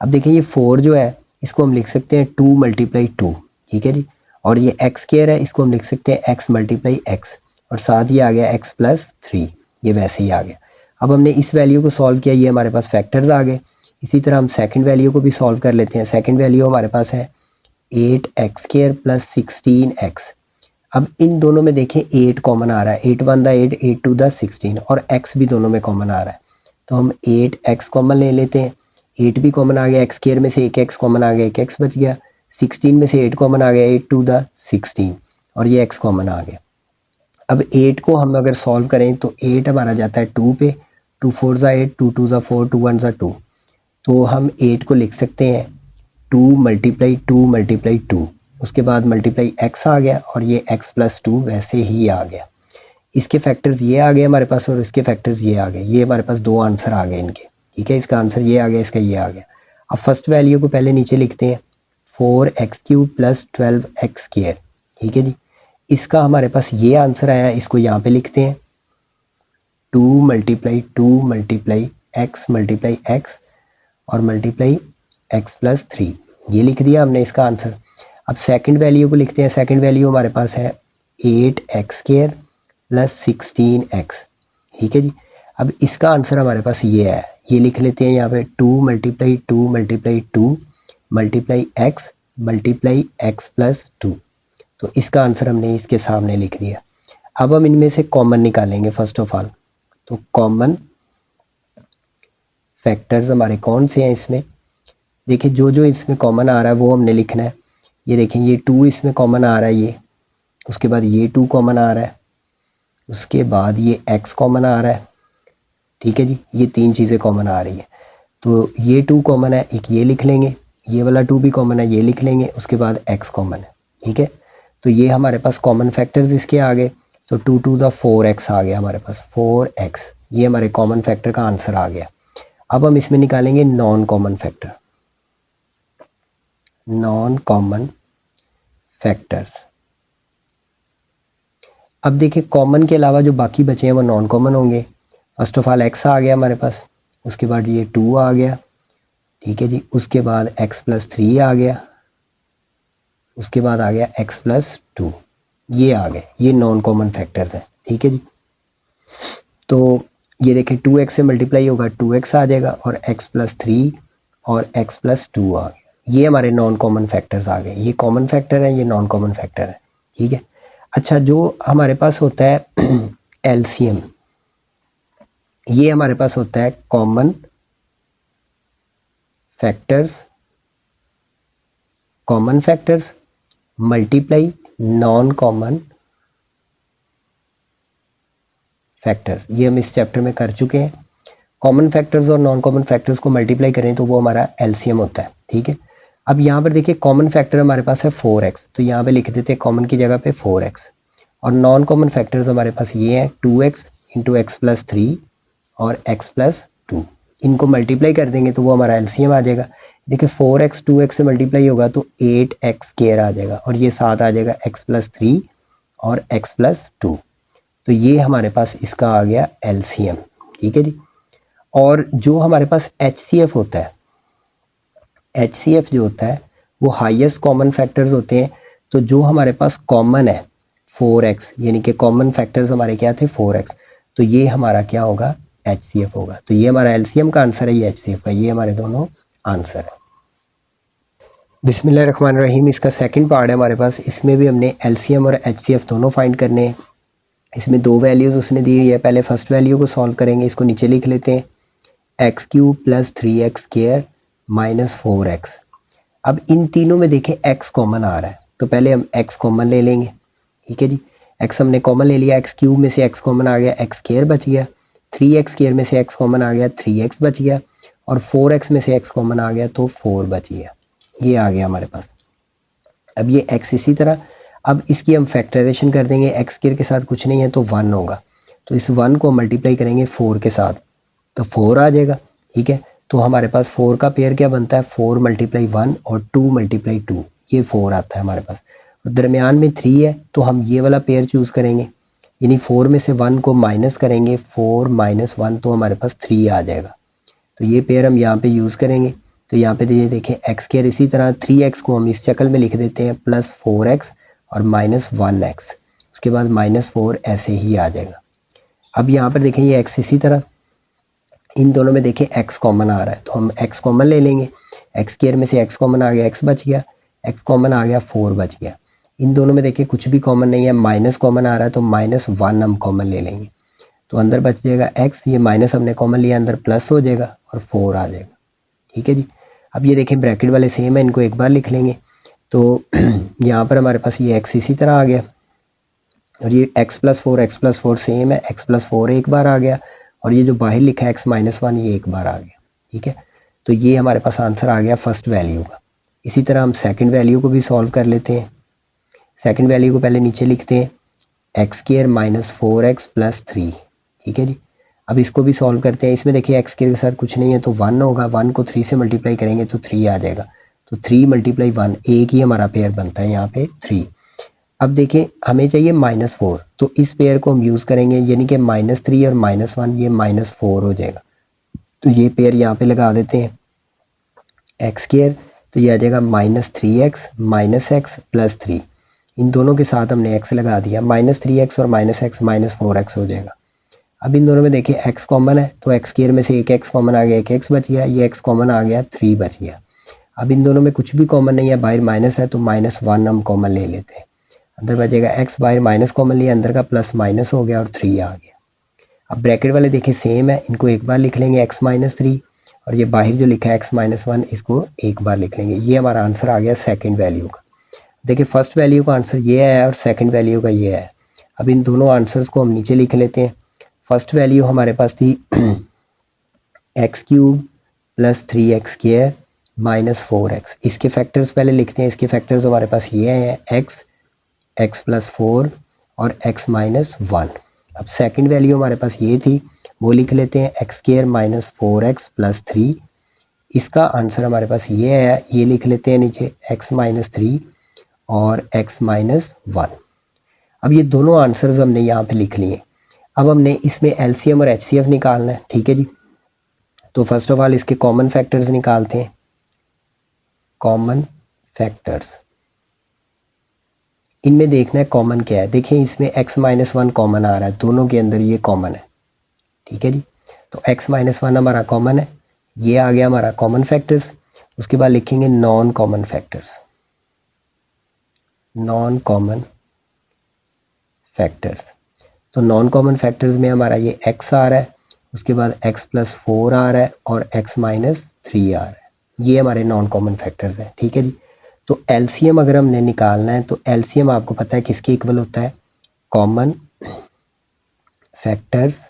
अब देखिए ये 4 जो है इसको हम लिख सकते हैं 2 मल्टीप्लाई 2, ठीक है जी, और ये x स्क्वायर है इसको हम लिख सकते हैं x मल्टीप्लाई x, और साथ ही आ गया x प्लस 3, ये वैसे ही आ गया। अब हमने इस वैल्यू को सॉल्व किया, ये हमारे पास फैक्टर्स आ गए। इसी तरह हम सेकंड वैल्यू को भी सॉल्व कर लेते हैं। सेकंड वैल्यू हमारे पास है 8x स्क्वायर प्लस 16x। अब इन दोनों में देखें 8 कॉमन आ रहा है, 8 1 दा 8, 8 2 दा 16, और x भी दोनों में कॉमन आ रहा है, तो हम 8x कॉमन ले लेते हैं। 8 भी कॉमन आ गया, x स्क्वायर में से एक x कॉमन आ गया, एक x बच गया, 16 में से 8 कॉमन आ गया, 8 2 दा 16, और ये x कॉमन आ गया। अब 8 को हम अगर सॉल्व करें तो 8 हमारा जाता है 2 पे, 2 4 ज़ा 8, 2 2 ज़ा 4, 2 1 ज़ा 2, तो हम 8 को लिख सकते हैं 2 मल्टीप्लाई 2 मल्टीप्लाई 2, उसके बाद मल्टीप्लाई x आ गया और ये x प्लस 2 वैसे ही आ गया। इसके फैक्टर्स ये आ गए हमारे पास और इसके फैक्टर्स ये आ गए, ये हमारे पास दो आंसर आ गए इनके। ठीक है, इसका आंसर ये आ गया, इसका ये आ गया। अब फर्स्ट वैल्यू को पहले नीचे लिखते हैं, 4x³ प्लस 12x स्क्वायर। ठीक है जी, इसका हमारे पास ये आंसर आया, इसको यहाँ पे लिखते हैं 2 मल्टीप्लाई 2 मल्टीप्लाई x और मल्टीप्लाई x प्लस 3, ये लिख दिया हमने इसका आंसर। अब सेकंड वैल्यू को लिखते हैं। सेकंड वैल्यू हमारे पास है 8x स्क्वायर प्लस 16x। ठीक है जी, अब इसका आंसर हमारे पास ये है, ये लिख लेते हैं यहाँ पे 2 multiply 2 multiply 2 multiply x plus 2, तो इसका आंसर हमने इसके सामने लिख दिया। अब हम इनमें से कॉमन निकालेंगे फर्स्ट ऑफ ऑल, तो कॉमन फैक्टर्स हमारे कौन से हैं इसमें, देखिए जो जो इसमें कॉमन आ रहा है वो हमने लिखना है। ये देखें ये 2 इसमें कॉमन आ रहा है, ये उसके बाद ये 2 कॉमन आ रहा है, उसके बाद ये x कॉमन आ रहा है। ठीक है जी, ये तीन चीज़ें कॉमन आ रही है, तो ये 2 कॉमन है, एक ये लिख लेंगे, ये वाला 2 भी कॉमन है, ये लिख लेंगे, उसके बाद x कॉमन है। ठीक है, तो ये हमारे पास कॉमन फैक्टर्स इसके आ गए, तो 2 2 दा 4x आ गया हमारे पास, 4x, ये हमारे कॉमन फैक्टर का आंसर आ गया। अब हम इसमें निकालेंगे non common factor. Non common factors. अब देखिए कॉमन के अलावा जो बाकी बचे हैं वो नॉन कॉमन होंगे। फर्स्ट ऑफ ऑल x आ गया हमारे पास, उसके बाद ये 2 आ गया, ठीक है जी, उसके बाद x+3 आ गया, उसके बाद आ गया x+2, ये आ गए, ये नॉन कॉमन फैक्टर्स हैं, ठीक है जी। तो ये देखें 2x से मल्टीप्लाई होगा 2x आ जाएगा और x+3 और x+2 आ गया, ये हमारे नॉन कॉमन फैक्टर्स आ गए। ये कॉमन फैक्टर है, ये नॉन कॉमन फैक्टर है, ठीक है। अच्छा, जो हमारे पास होता है एलसीएम, ये हमारे पास होता है common factors multiply non common factors. ये हम इस चैप्टर में कर चुके हैं। कॉमन फैक्टर्स और नॉन कॉमन फैक्टर्स को मल्टीप्लाई करें तो वो हमारा एलसीएम होता है, ठीक है। अब यहाँ पर देखिए कॉमन फैक्टर हमारे पास है 4x, तो यहाँ पे लिख देते हैं कॉमन की जगह पे 4x, और नॉन कॉमन फैक्टर्स हमारे पास ये हैं 2x इंटू x+3 और x+2। इनको मल्टीप्लाई कर देंगे तो वो हमारा एलसीएम आ जाएगा। देखिए 4x 2x से मल्टीप्लाई होगा तो 8x² आ जाएगा, और ये साथ आ जाएगा x+3 और x+2, तो ये हमारे पास इसका आ गया एलसीएम, ठीक है जी। और जो हमारे पास HCF होता है, HCF जो होता है वो हाईएस्ट कॉमन फैक्टर्स होते हैं। तो जो हमारे पास कॉमन है 4x, यानी कि कॉमन फैक्टर्स हमारे क्या थे 4x, तो ये हमारा क्या होगा HCF होगा। तो ये हमारा एलसीएम का आंसर है, ये HCF का, ये हमारे दोनों आंसर है। बिस्मिल्लाहिर्रहमानिर्रहीम, इसका सेकंड पार्ट है हमारे पास। इसमें भी हमने एलसीएम और HCF दोनों फाइंड करने हैं। इसमें दो वैल्यूज़ उसने दी हुई है। पहले फर्स्ट वैल्यू को सॉल्व करेंगे, इसको नीचे लिख लेते हैं, x³ + 3x² - 4x। अब इन तीनों में देखें x कॉमन आ रहा है, तो पहले हम x कॉमन ले लेंगे, ठीक है जी। x हमने कॉमन ले लिया, x³ में से x कॉमन आ गया, x² बच गया, 3x² में से x कॉमन आ गया, 3x बच गया, और 4x में से x कॉमन आ गया तो 4 बच गया, ये आ गया हमारे पास। अब ये x इसी तरह, अब इसकी हम फैक्टराइजेशन कर देंगे, x² के साथ कुछ नहीं है तो 1 होगा, तो इस 1 को मल्टीप्लाई करेंगे 4 के साथ तो 4 आ जाएगा, ठीक है। तो हमारे पास 4 का पेयर क्या बनता है, 4 × 1 और 2 × 2, ये 4 आता है हमारे पास। और दरमियान में 3 है तो हम ये वाला पेयर चूज़ करेंगे, यानी 4 में से 1 को माइनस करेंगे, 4 - 1 तो हमारे पास 3 आ जाएगा। तो ये पेयर हम यहाँ पे यूज़ करेंगे। तो यहाँ पे ये देखें x², इसी तरह 3x को हम इस शक्ल में लिख देते हैं +4x और -1x, उसके बाद -4 ऐसे ही आ जाएगा। अब यहाँ पर देखें ये x इसी तरह, इन दोनों में देखें x कॉमन आ रहा है तो हम x कॉमन ले लेंगे, x² में से x कॉमन आ गया, x बच गया, x कॉमन आ गया, 4 बच गया। इन दोनों में देखिए कुछ भी कॉमन नहीं है, माइनस कॉमन आ रहा है तो -1 हम कॉमन ले लेंगे, तो अंदर बच जाएगा x, ये माइनस हमने कॉमन लिया, अंदर प्लस हो जाएगा और 4 आ जाएगा, ठीक है जी। अब ये देखें ब्रैकेट वाले सेम है, इनको एक बार लिख लेंगे, तो यहाँ पर हमारे पास ये x इसी तरह आ गया, और ये x+4 सेम है, x+4 एक बार आ गया, और ये जो बाहर लिखा है x - 1 ये एक बार आ गया, ठीक है। तो ये हमारे पास आंसर आ गया फर्स्ट वैल्यू का। इसी तरह हम सेकंड वैल्यू को भी सॉल्व कर लेते हैं। सेकंड वैल्यू को पहले नीचे लिखते हैं, x² - 4x + 3, ठीक है जी। अब इसको भी सॉल्व करते हैं। इसमें देखिए x² के साथ कुछ नहीं है तो 1 होगा, 1 को 3 से मल्टीप्लाई करेंगे तो 3 आ जाएगा, तो 3 × 1 एक ही हमारा पेयर बनता है यहाँ पे 3। अब देखें हमें चाहिए -4, तो इस पेयर को हम यूज़ करेंगे, यानी कि -3 और -1 ये -4 हो जाएगा, तो ये पेयर यहाँ पे लगा देते हैं, x², तो ये आ जाएगा -3x - x + 3, इन दोनों के साथ हमने x लगा दिया, -3x और -x -4x हो जाएगा। अब इन दोनों में देखिए x कॉमन है तो x² में से एक x कॉमन आ गया, एक x बच गया, ये x कॉमन आ गया, 3 बच गया। अब इन दोनों में कुछ भी कॉमन नहीं है, बाहर माइनस है तो -1 हम कॉमन ले लेते हैं, अंदर बचेगा x, बाहर माइनस कॉमन लिया, अंदर का प्लस माइनस हो गया और 3 आ गया। अब ब्रैकेट वाले देखिए सेम है, इनको एक बार लिख लेंगे x - 3, और ये बाहर जो लिखा है x - 1 इसको एक बार लिख लेंगे, ये हमारा आंसर आ गया सेकंड वैल्यू का। देखिए फर्स्ट वैल्यू का आंसर ये है और सेकंड वैल्यू का ये है। अब इन दोनों आंसर्स को हम नीचे लिख लेते हैं। फर्स्ट वैल्यू हमारे पास थी x³ + 3x² - 4x, इसके फैक्टर्स पहले लिखते हैं। इसके फैक्टर्स हमारे पास ये हैं x, x+4 और x - 1। अब सेकंड वैल्यू हमारे पास ये थी, वो लिख लेते हैं x² - 4x + 3, इसका आंसर हमारे पास ये है, ये लिख लेते हैं नीचे x - 3, और x माइनस 1। अब ये दोनों आंसर्स हमने यहाँ पे लिख लिए। अब हमने इसमें एलसीएम और एचसीएफ निकालना है, ठीक है जी। तो फर्स्ट ऑफ ऑल इसके कॉमन फैक्टर्स निकालते हैं। कॉमन फैक्टर्स, इनमें देखना है कॉमन क्या है। देखिए इसमें x माइनस 1 कॉमन आ रहा है, दोनों के अंदर ये कॉमन है, ठीक है जी। तो x माइनस 1 हमारा कॉमन है, ये आ गया हमारा कॉमन फैक्टर्स। उसके बाद लिखेंगे non common factors. Non common factors, तो नॉन कॉमन फैक्टर्स में हमारा ये x आ रहा है, उसके बाद x प्लस 4 आ रहा है और x माइनस 3 आ रहा है। ये हमारे नॉन कॉमन फैक्टर्स हैं, ठीक है जी। तो एलसीएम अगर हमने निकालना है तो एलसीएम आपको पता है किसके इक्वल होता है, common factors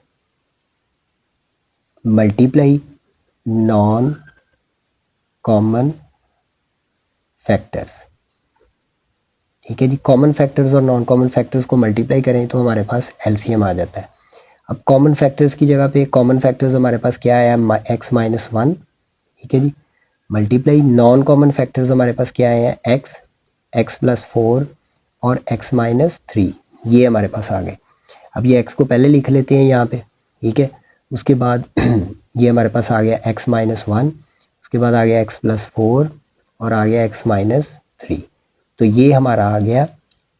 multiply non common factors, ठीक है जी। कॉमन फैक्टर्स और नॉन कॉमन फैक्टर्स को मल्टीप्लाई करें तो हमारे पास एलसीएम आ जाता है। अब कॉमन फैक्टर्स की जगह पे कॉमन फैक्टर्स हमारे पास क्या है, x माइनस 1, ठीक है जी, मल्टीप्लाई नॉन कॉमन फैक्टर्स हमारे पास क्या है, x प्लस 4 और x माइनस 3, ये हमारे पास आ गए। अब ये x को पहले लिख लेते हैं यहाँ पे, ठीक है। उसके बाद ये हमारे पास आ गया x माइनस 1, उसके बाद आ गया x प्लस 4 और आ गया x माइनस 3। तो ये हमारा आ गया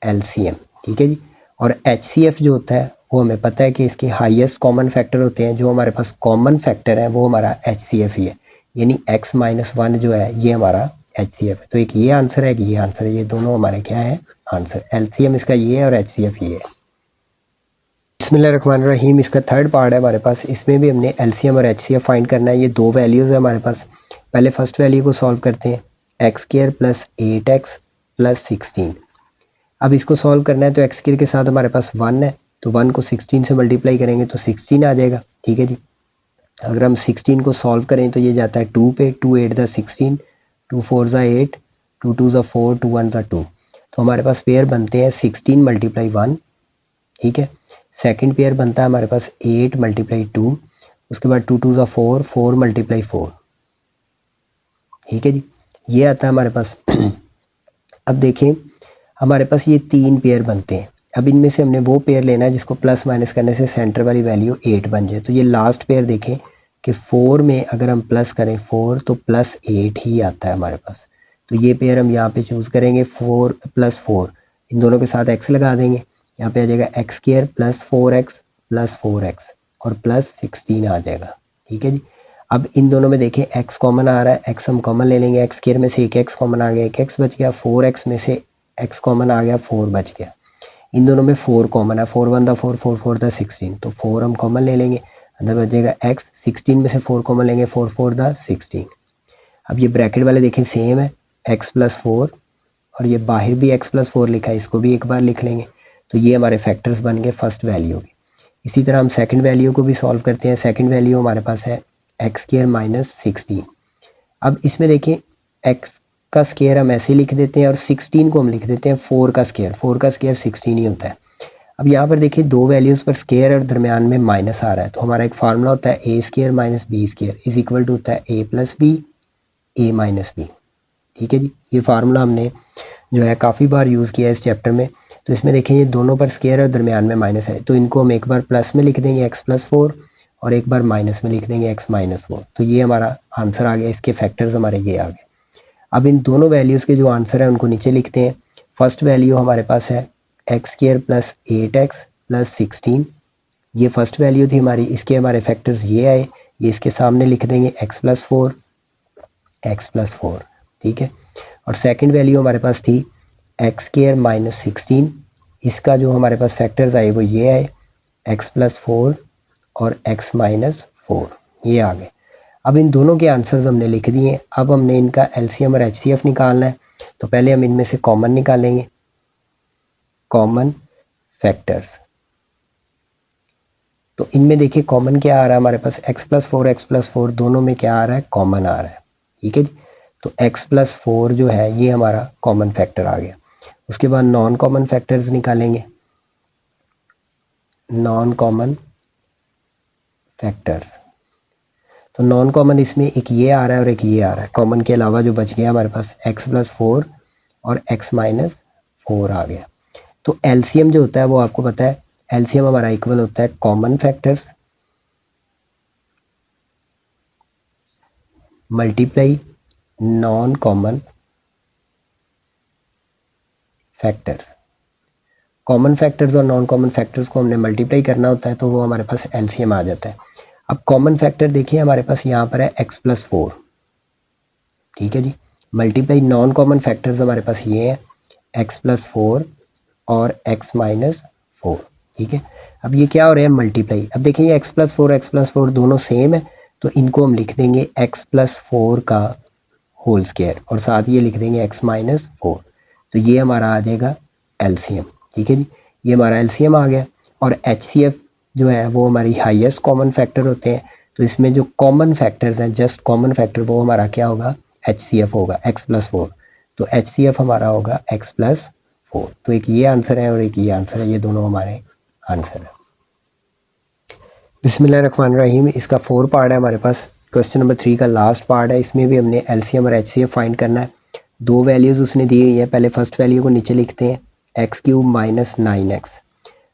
एलसीएम, ठीक है जी। और एचसीएफ जो होता है वो हमें पता है कि इसके हाईएस्ट कॉमन फैक्टर होते हैं, जो हमारे पास कॉमन फैक्टर है वो हमारा एचसीएफ ही है, यानी x माइनस 1 जो है ये हमारा एचसीएफ है। तो एक ये आंसर है, एक ये आंसर है, ये दोनों हमारे क्या है आंसर। एलसीएम इसका ये है और एचसीएफ ये है। बिस्मिल्लाहिर्रहमानिर्रहीम, इसका थर्ड पार्ट है हमारे पास। इसमें भी हमने एलसीएम और एचसीएफ फाइंड करना है। ये दो वैल्यूज़ है हमारे पास। पहले फर्स्ट वैल्यू को सॉल्व करते हैं, x square plus 8x plus 16। अब इसको सॉल्व करना है तो एक्स स्क्वायर के साथ हमारे पास 1 है, तो 1 को 16 से मल्टीप्लाई करेंगे तो 16 आ जाएगा, ठीक है जी। अगर हम 16 को सॉल्व करें तो ये जाता है 2 पे, 2 8 द 16, 2 4 ज़ा 8, 2 2 ज़ा 4, 2 1 ज़ा 2। तो हमारे पास पेयर बनते हैं 16 मल्टीप्लाई 1, ठीक है। सेकंड पेयर बनता है हमारे पास 8 मल्टीप्लाई 2, उसके बाद 2 2 ज़ा 4, 4 मल्टीप्लाई 4, ठीक है जी। ये आता है हमारे पास। अब देखें हमारे पास ये 3 पेयर बनते हैं। अब इनमें से हमने वो पेयर लेना है जिसको प्लस माइनस करने से सेंटर वाली वैल्यू 8 बन जाए। तो ये लास्ट पेयर देखें कि 4 में अगर हम प्लस करें 4 तो प्लस 8 ही आता है हमारे पास। तो ये पेयर हम यहाँ पे चूज़ करेंगे 4 प्लस 4, इन दोनों के साथ x लगा देंगे, यहाँ पे आ जाएगा x square plus 4x plus 4x और प्लस 16 आ जाएगा, ठीक है जी। अब इन दोनों में देखें x कॉमन आ रहा है, x हम कॉमन ले लेंगे, एक्स स्क्वायर में से एक x कॉमन आ गया, एक x बच गया, 4x में से x कॉमन आ गया, 4 बच गया। इन दोनों में 4 कॉमन है, 4 1 दा 4, 4 4 दा 16, तो 4 हम कॉमन ले लेंगे, अंदर बच जाएगा x, 16 में से 4 कॉमन लेंगे, 4 4 दा 16। अब ये ब्रैकेट वाले देखें सेम है, x प्लस 4 और ये बाहर भी x प्लस 4 लिखा है, इसको भी एक बार लिख लेंगे। तो ये हमारे फैक्टर्स बन गए फर्स्ट वैल्यू के। इसी तरह हम सेकंड वैल्यू को भी सॉल्व करते हैं। सेकंड वैल्यू हमारे पास है एक्स स्क्वायर माइनस 16। अब इसमें देखिए x का स्क्वायर हम ऐसे लिख देते हैं और 16 को हम लिख देते हैं 4 का स्क्वायर। 4 का स्क्वायर 16 ही होता है। अब यहाँ पर देखिए दो वैल्यूज़ पर स्क्वायर और दरमियान में माइनस आ रहा है, तो हमारा एक फार्मूला होता है A square minus B square is equal to होता है A plus B A minus B, ठीक है जी। ये फार्मूला हमने जो है काफ़ी बार यूज़ किया है इस चैप्टर में। तो इसमें देखें ये दोनों पर स्क्वायर और दरमियान में माइनस है, तो इनको हम एक बार प्लस में लिख देंगे x प्लस 4 और एक बार माइनस में लिख देंगे x माइनस 4। तो ये हमारा आंसर आ गया, इसके फैक्टर्स हमारे ये आ गए। अब इन दोनों वैल्यूज़ के जो आंसर है उनको नीचे लिखते हैं। फर्स्ट वैल्यू हमारे पास है x square plus 8x plus 16, ये फर्स्ट वैल्यू थी हमारी। इसके हमारे फैक्टर्स ये आए, ये इसके सामने लिख देंगे x प्लस 4 एक्स प्लस 4, ठीक है। और सेकंड वैल्यू हमारे पास थी एक्स स्क्वायर माइनस 16, इसका जो हमारे पास फैक्टर्स आए वो ये आए, x प्लस 4 और x माइनस 4, ये आ गए। अब इन दोनों के आंसर्स हमने लिख दिए। अब हमने इनका एलसीएम और एचसीएफ निकालना है। तो पहले हम इनमें से कॉमन निकालेंगे, कॉमन फैक्टर्स। तो इनमें देखिए कॉमन क्या आ रहा है हमारे पास, x प्लस 4 दोनों में क्या आ रहा है, कॉमन आ रहा है, ठीक है जी। तो x प्लस 4 जो है ये हमारा कॉमन फैक्टर आ गया। उसके बाद नॉन कॉमन फैक्टर्स निकालेंगे, नॉन कॉमन फैक्टर्स। तो नॉन कॉमन इसमें एक ये आ रहा है और एक ये आ रहा है, कॉमन के अलावा जो बच गया हमारे पास x प्लस 4 और x माइनस 4 आ गया। तो एलसीएम जो होता है वो आपको पता है, एलसीएम हमारा इक्वल होता है common factors multiply non common factors. Common factors और नॉन कॉमन फैक्टर्स को हमने मल्टीप्लाई करना होता है तो वो हमारे पास एलसीएम आ जाता है। अब कॉमन फैक्टर देखिए हमारे पास यहाँ पर है x+4, ठीक है जी। मल्टीप्लाई नॉन कॉमन फैक्टर्स हमारे पास ये है x+4 और x-4, ठीक है। अब ये क्या हो रहा है, मल्टीप्लाई। अब देखिए ये x+4 दोनों सेम है, तो इनको हम लिख देंगे x+4 का होल स्क्वायर और साथ ये लिख देंगे x-4। तो ये हमारा आ जाएगा एलसीएम, ठीक है जी। ये हमारा एलसीएम आ गया। और HCF जो है वो हमारी हाईएस्ट कॉमन फैक्टर होते हैं, तो इसमें जो कॉमन फैक्टर्स हैं, जस्ट कॉमन फैक्टर, वो हमारा क्या होगा, HCF होगा x+4। तो HCF हमारा होगा x+4। तो एक ये आंसर है और एक ये आंसर है, ये दोनों हमारे आंसर है। बिस्मिल्लाहिर्रहमानिर्रहीम। इसका 4 पार्ट है हमारे पास। क्वेश्चन नंबर 3 का लास्ट पार्ट है, इसमें भी हमने एलसीएम और HCF फाइंड करना है। दो वैल्यूज़ उसने दी हुई है, पहले फर्स्ट वैल्यू को नीचे लिखते हैं x³ - 9x।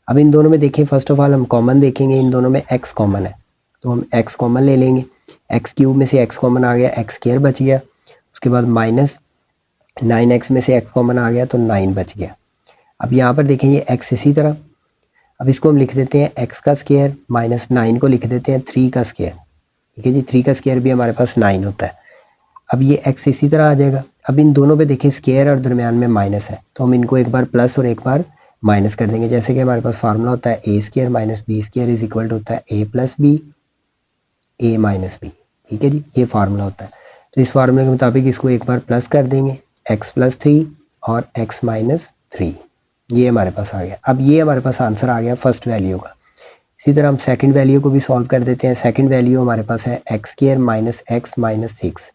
अब इन दोनों में देखिए, फर्स्ट ऑफ ऑल हम कॉमन देखेंगे, इन दोनों में x कॉमन है तो हम x कॉमन ले लेंगे। x³ में से x कॉमन आ गया, x² बच गया। उसके बाद -9x में से x कॉमन आ गया तो 9 बच गया। अब यहाँ पर देखें ये x इसी तरह, अब इसको हम लिख देते हैं x का स्क्वायर, -9 को लिख देते हैं 3 का स्क्वायर, ठीक है जी। 3 का स्क्वायर भी हमारे पास 9 होता है। अब ये x इसी तरह आ जाएगा। अब इन दोनों पे देखिए स्क्वायर और दरमियान में माइनस है, तो हम इनको एक बार प्लस और एक बार माइनस कर देंगे। जैसे कि हमारे पास फार्मूला होता है a² - b² is equal to होता है a + b a - b, ठीक है जी। ये फार्मूला होता है। तो इस फार्मूले के मुताबिक इसको एक बार प्लस कर देंगे, x+3 और x-3, ये हमारे पास आ गया। अब ये हमारे पास आंसर आ गया फर्स्ट वैल्यू का। इसी तरह हम सेकंड वैल्यू को भी सॉल्व कर देते हैं। सेकंड वैल्यू हमारे पास है x² - x - 6।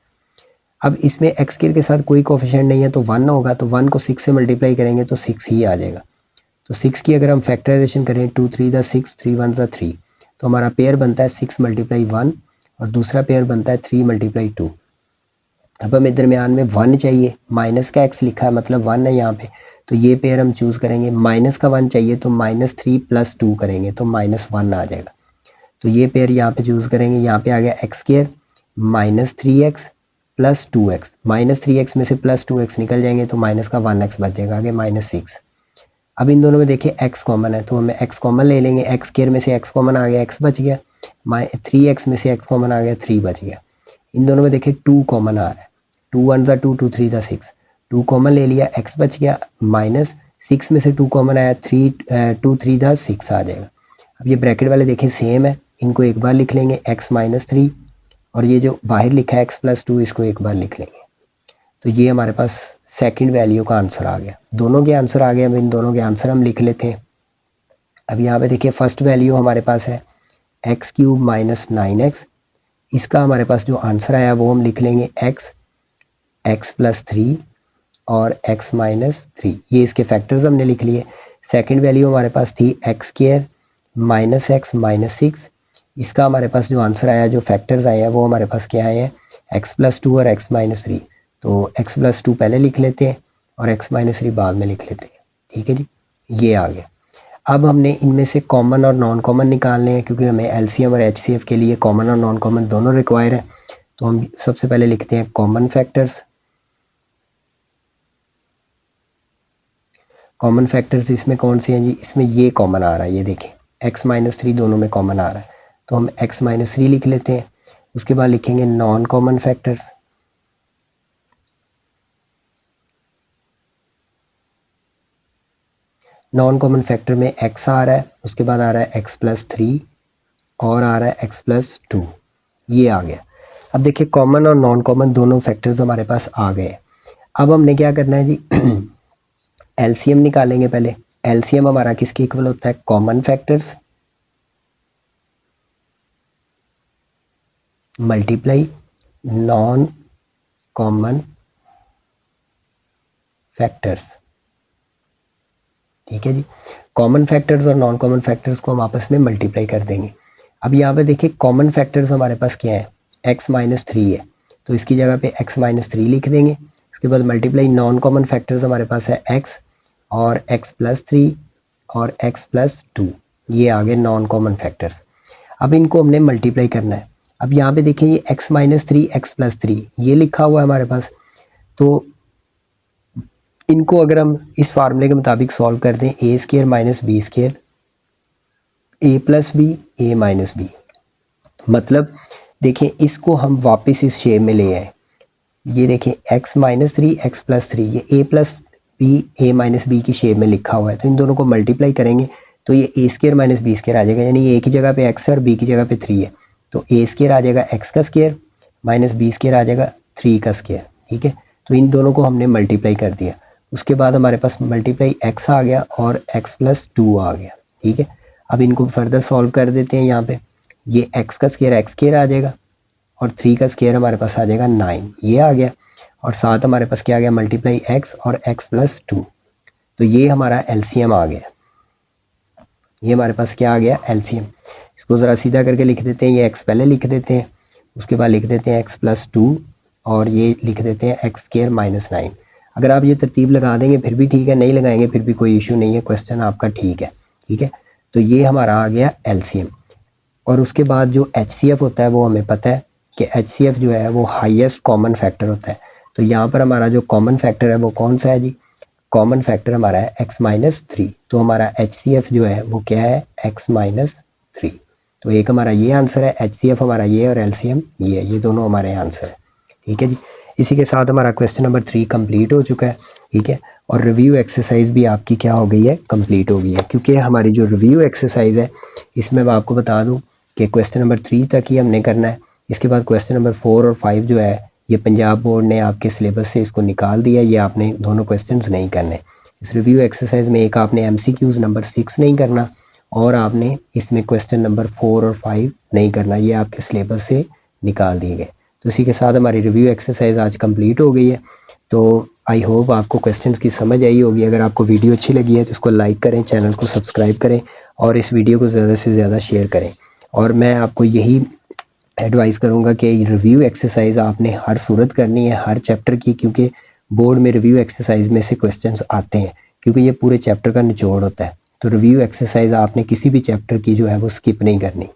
अब इसमें x² के साथ कोई कोफिशिएंट नहीं है तो 1 होगा, तो 1 को 6 से मल्टीप्लाई करेंगे तो 6 ही आ जाएगा। तो 6 की अगर हम फैक्टराइजेशन करें, 2 3 दा 6, 3 1 दा 3, तो हमारा पेयर बनता है 6 × 1 और दूसरा पेयर बनता है 3 × 2। अब हमें दरमियान में 1 चाहिए, माइनस का x लिखा है मतलब 1 है यहाँ पे, तो ये पेयर हम चूज़ करेंगे। माइनस का 1 चाहिए तो -3 + 2 करेंगे तो -1 आ जाएगा। तो ये पेयर यहाँ पे चूज़ करेंगे। यहाँ पे आ गया x² -3x + 2x। -3x में से +2x निकल जाएंगे तो माइनस का 1x बच जाएगा, आगे -6। अब इन दोनों में देखिए x कॉमन है तो हमें x कॉमन ले लेंगे। x² में से x कॉमन आ गया, x बच गया। 3x में से x कॉमन आ गया, 3 बच गया। इन दोनों में देखिए 2 कॉमन आ रहा है, 2 1 दा 2, 2 3 दा 6, 2 कॉमन ले लिया, x बच गया। -6 में से 2 कॉमन आया, 2 3 दा 6 आ जाएगा। अब ये ब्रैकेट वाले देखिए सेम है, इनको एक बार लिख लेंगे x-3, और ये जो बाहर लिखा है x+2 इसको एक बार लिख लेंगे। तो ये हमारे पास सेकंड वैल्यू का आंसर आ गया। दोनों के आंसर आ गए, अब इन दोनों के आंसर हम लिख लेते हैं। अब यहाँ पे देखिए फर्स्ट वैल्यू हमारे पास है x³ - 9x। इसका हमारे पास जो आंसर आया वो हम लिख लेंगे x+3 और x-3, ये इसके फैक्टर्स हमने लिख लिए। सेकंड वैल्यू हमारे पास थी x² - x - 6। इसका हमारे पास जो आंसर आया, जो फैक्टर्स आए हैं वो हमारे पास क्या आए हैं, x+2 और x-3। तो x+2 पहले लिख लेते हैं और x-3 बाद में लिख लेते हैं, ठीक है जी। ये आ गया। अब हमने इनमें से कॉमन और नॉन कॉमन निकालने हैं, क्योंकि हमें एलसीएम और एचसीएफ के लिए कॉमन और नॉन कॉमन दोनों रिक्वायर है। तो हम सबसे पहले लिखते हैं कॉमन फैक्टर्स। कॉमन फैक्टर्स इसमें कौन से हैं जी, इसमें ये कॉमन आ रहा है, ये देखें x-3 दोनों में कॉमन आ रहा है, तो हम x-3 लिख लेते हैं। उसके बाद लिखेंगे non common factors. Non common factor में x आ रहा है, उसके बाद आ रहा है x+3 और आ रहा है x+2, ये आ गया। अब देखिए कॉमन और नॉन कॉमन दोनों फैक्टर्स हमारे पास आ गए। अब हमने क्या करना है जी, एलसीएम निकालेंगे पहले। एलसीएम हमारा किसके इक्वल होता है, common factors multiply non common factors, ठीक है जी। कॉमन फैक्टर्स और नॉन कॉमन फैक्टर्स को हम आपस में मल्टीप्लाई कर देंगे। अब यहाँ पे देखिए कॉमन फैक्टर्स हमारे पास क्या है, x-3 है, तो इसकी जगह पे x-3 लिख देंगे। उसके बाद मल्टीप्लाई नॉन कॉमन फैक्टर्स हमारे पास है x और x+3 और x+2, ये आ गए नॉन कॉमन फैक्टर्स। अब इनको हमने मल्टीप्लाई करना है। अब यहाँ पे देखें ये x-3 x+3 ये लिखा हुआ है हमारे पास, तो इनको अगर हम इस फार्मूले के मुताबिक सॉल्व कर दें, a² - b² a+b a - b, मतलब देखें इसको हम वापस इस शेप में ले आए। ये देखें x-3 x+3 ये a+b a - b की शेप में लिखा हुआ है, तो इन दोनों को मल्टीप्लाई करेंगे तो ये a² - b² आ जाएगा, यानी a की जगह पे x है और b की जगह पे 3 है, तो a² आ जाएगा x का स्क्वायर माइनस b² आ जाएगा 3 का स्क्वायर। ठीक है, तो इन दोनों को हमने मल्टीप्लाई कर दिया। उसके बाद हमारे पास मल्टीप्लाई x आ गया और x+2 आ गया। ठीक है, अब इनको फर्दर सॉल्व कर देते हैं। यहाँ पे ये x का स्क्वायर x² आ जाएगा और 3 का स्क्वायर हमारे पास आ जाएगा 9, ये आ गया, और साथ हमारे पास क्या आ गया, मल्टीप्लाई x और x+2, तो ये हमारा एलसीएम आ गया। ये हमारे पास क्या आ गया, एलसीएम। इसको ज़रा सीधा करके लिख देते हैं, ये x पहले लिख देते हैं, उसके बाद लिख देते हैं x+2 और ये लिख देते हैं x² - 9। अगर आप ये तरतीब लगा देंगे फिर भी ठीक है, नहीं लगाएंगे फिर भी कोई इशू नहीं है, क्वेश्चन आपका ठीक है। ठीक है, तो ये हमारा आ गया एलसीएम। और उसके बाद जो HCF होता है वो हमें पता है कि HCF जो है वो हाईएस्ट कॉमन फैक्टर होता है। तो यहाँ पर हमारा जो कॉमन फैक्टर है वो कौन सा है जी, कॉमन फैक्टर हमारा है x-3, तो हमारा HCF जो है वो क्या है, x-3। तो एक हमारा ये आंसर है, HCF हमारा ये और LCM ये दोनों हमारे आंसर है। ठीक है जी, इसी के साथ हमारा क्वेश्चन नंबर 3 कंप्लीट हो चुका है। ठीक है, और रिव्यू एक्सरसाइज भी आपकी क्या हो गई है, कंप्लीट हो गई है। क्योंकि हमारी जो रिव्यू एक्सरसाइज है इसमें मैं आपको बता दूं कि क्वेश्चन नंबर 3 तक ही हमने करना है। इसके बाद क्वेश्चन नंबर 4 और 5 जो है ये पंजाब बोर्ड ने आपके सिलेबस से इसको निकाल दिया, ये आपने दोनों क्वेश्चंस नहीं करने। इस रिव्यू एक्सरसाइज में एक आपने MCQs नंबर 6 नहीं करना और आपने इसमें क्वेश्चन नंबर 4 और 5 नहीं करना, ये आपके सिलेबस से निकाल दिए गए। तो इसी के साथ हमारी रिव्यू एक्सरसाइज आज कंप्लीट हो गई है। तो आई होप आपको क्वेश्चंस की समझ आई होगी। अगर आपको वीडियो अच्छी लगी है तो इसको लाइक करें, चैनल को सब्सक्राइब करें और इस वीडियो को ज़्यादा से ज़्यादा शेयर करें। और मैं आपको यही एडवाइस करूंगा कि रिव्यू एक्सरसाइज आपने हर सूरत करनी है, हर चैप्टर की, क्योंकि बोर्ड में रिव्यू एक्सरसाइज में से क्वेश्चंस आते हैं, क्योंकि ये पूरे चैप्टर का निचोड़ होता है। तो रिव्यू एक्सरसाइज आपने किसी भी चैप्टर की जो है वो स्किप नहीं करनी।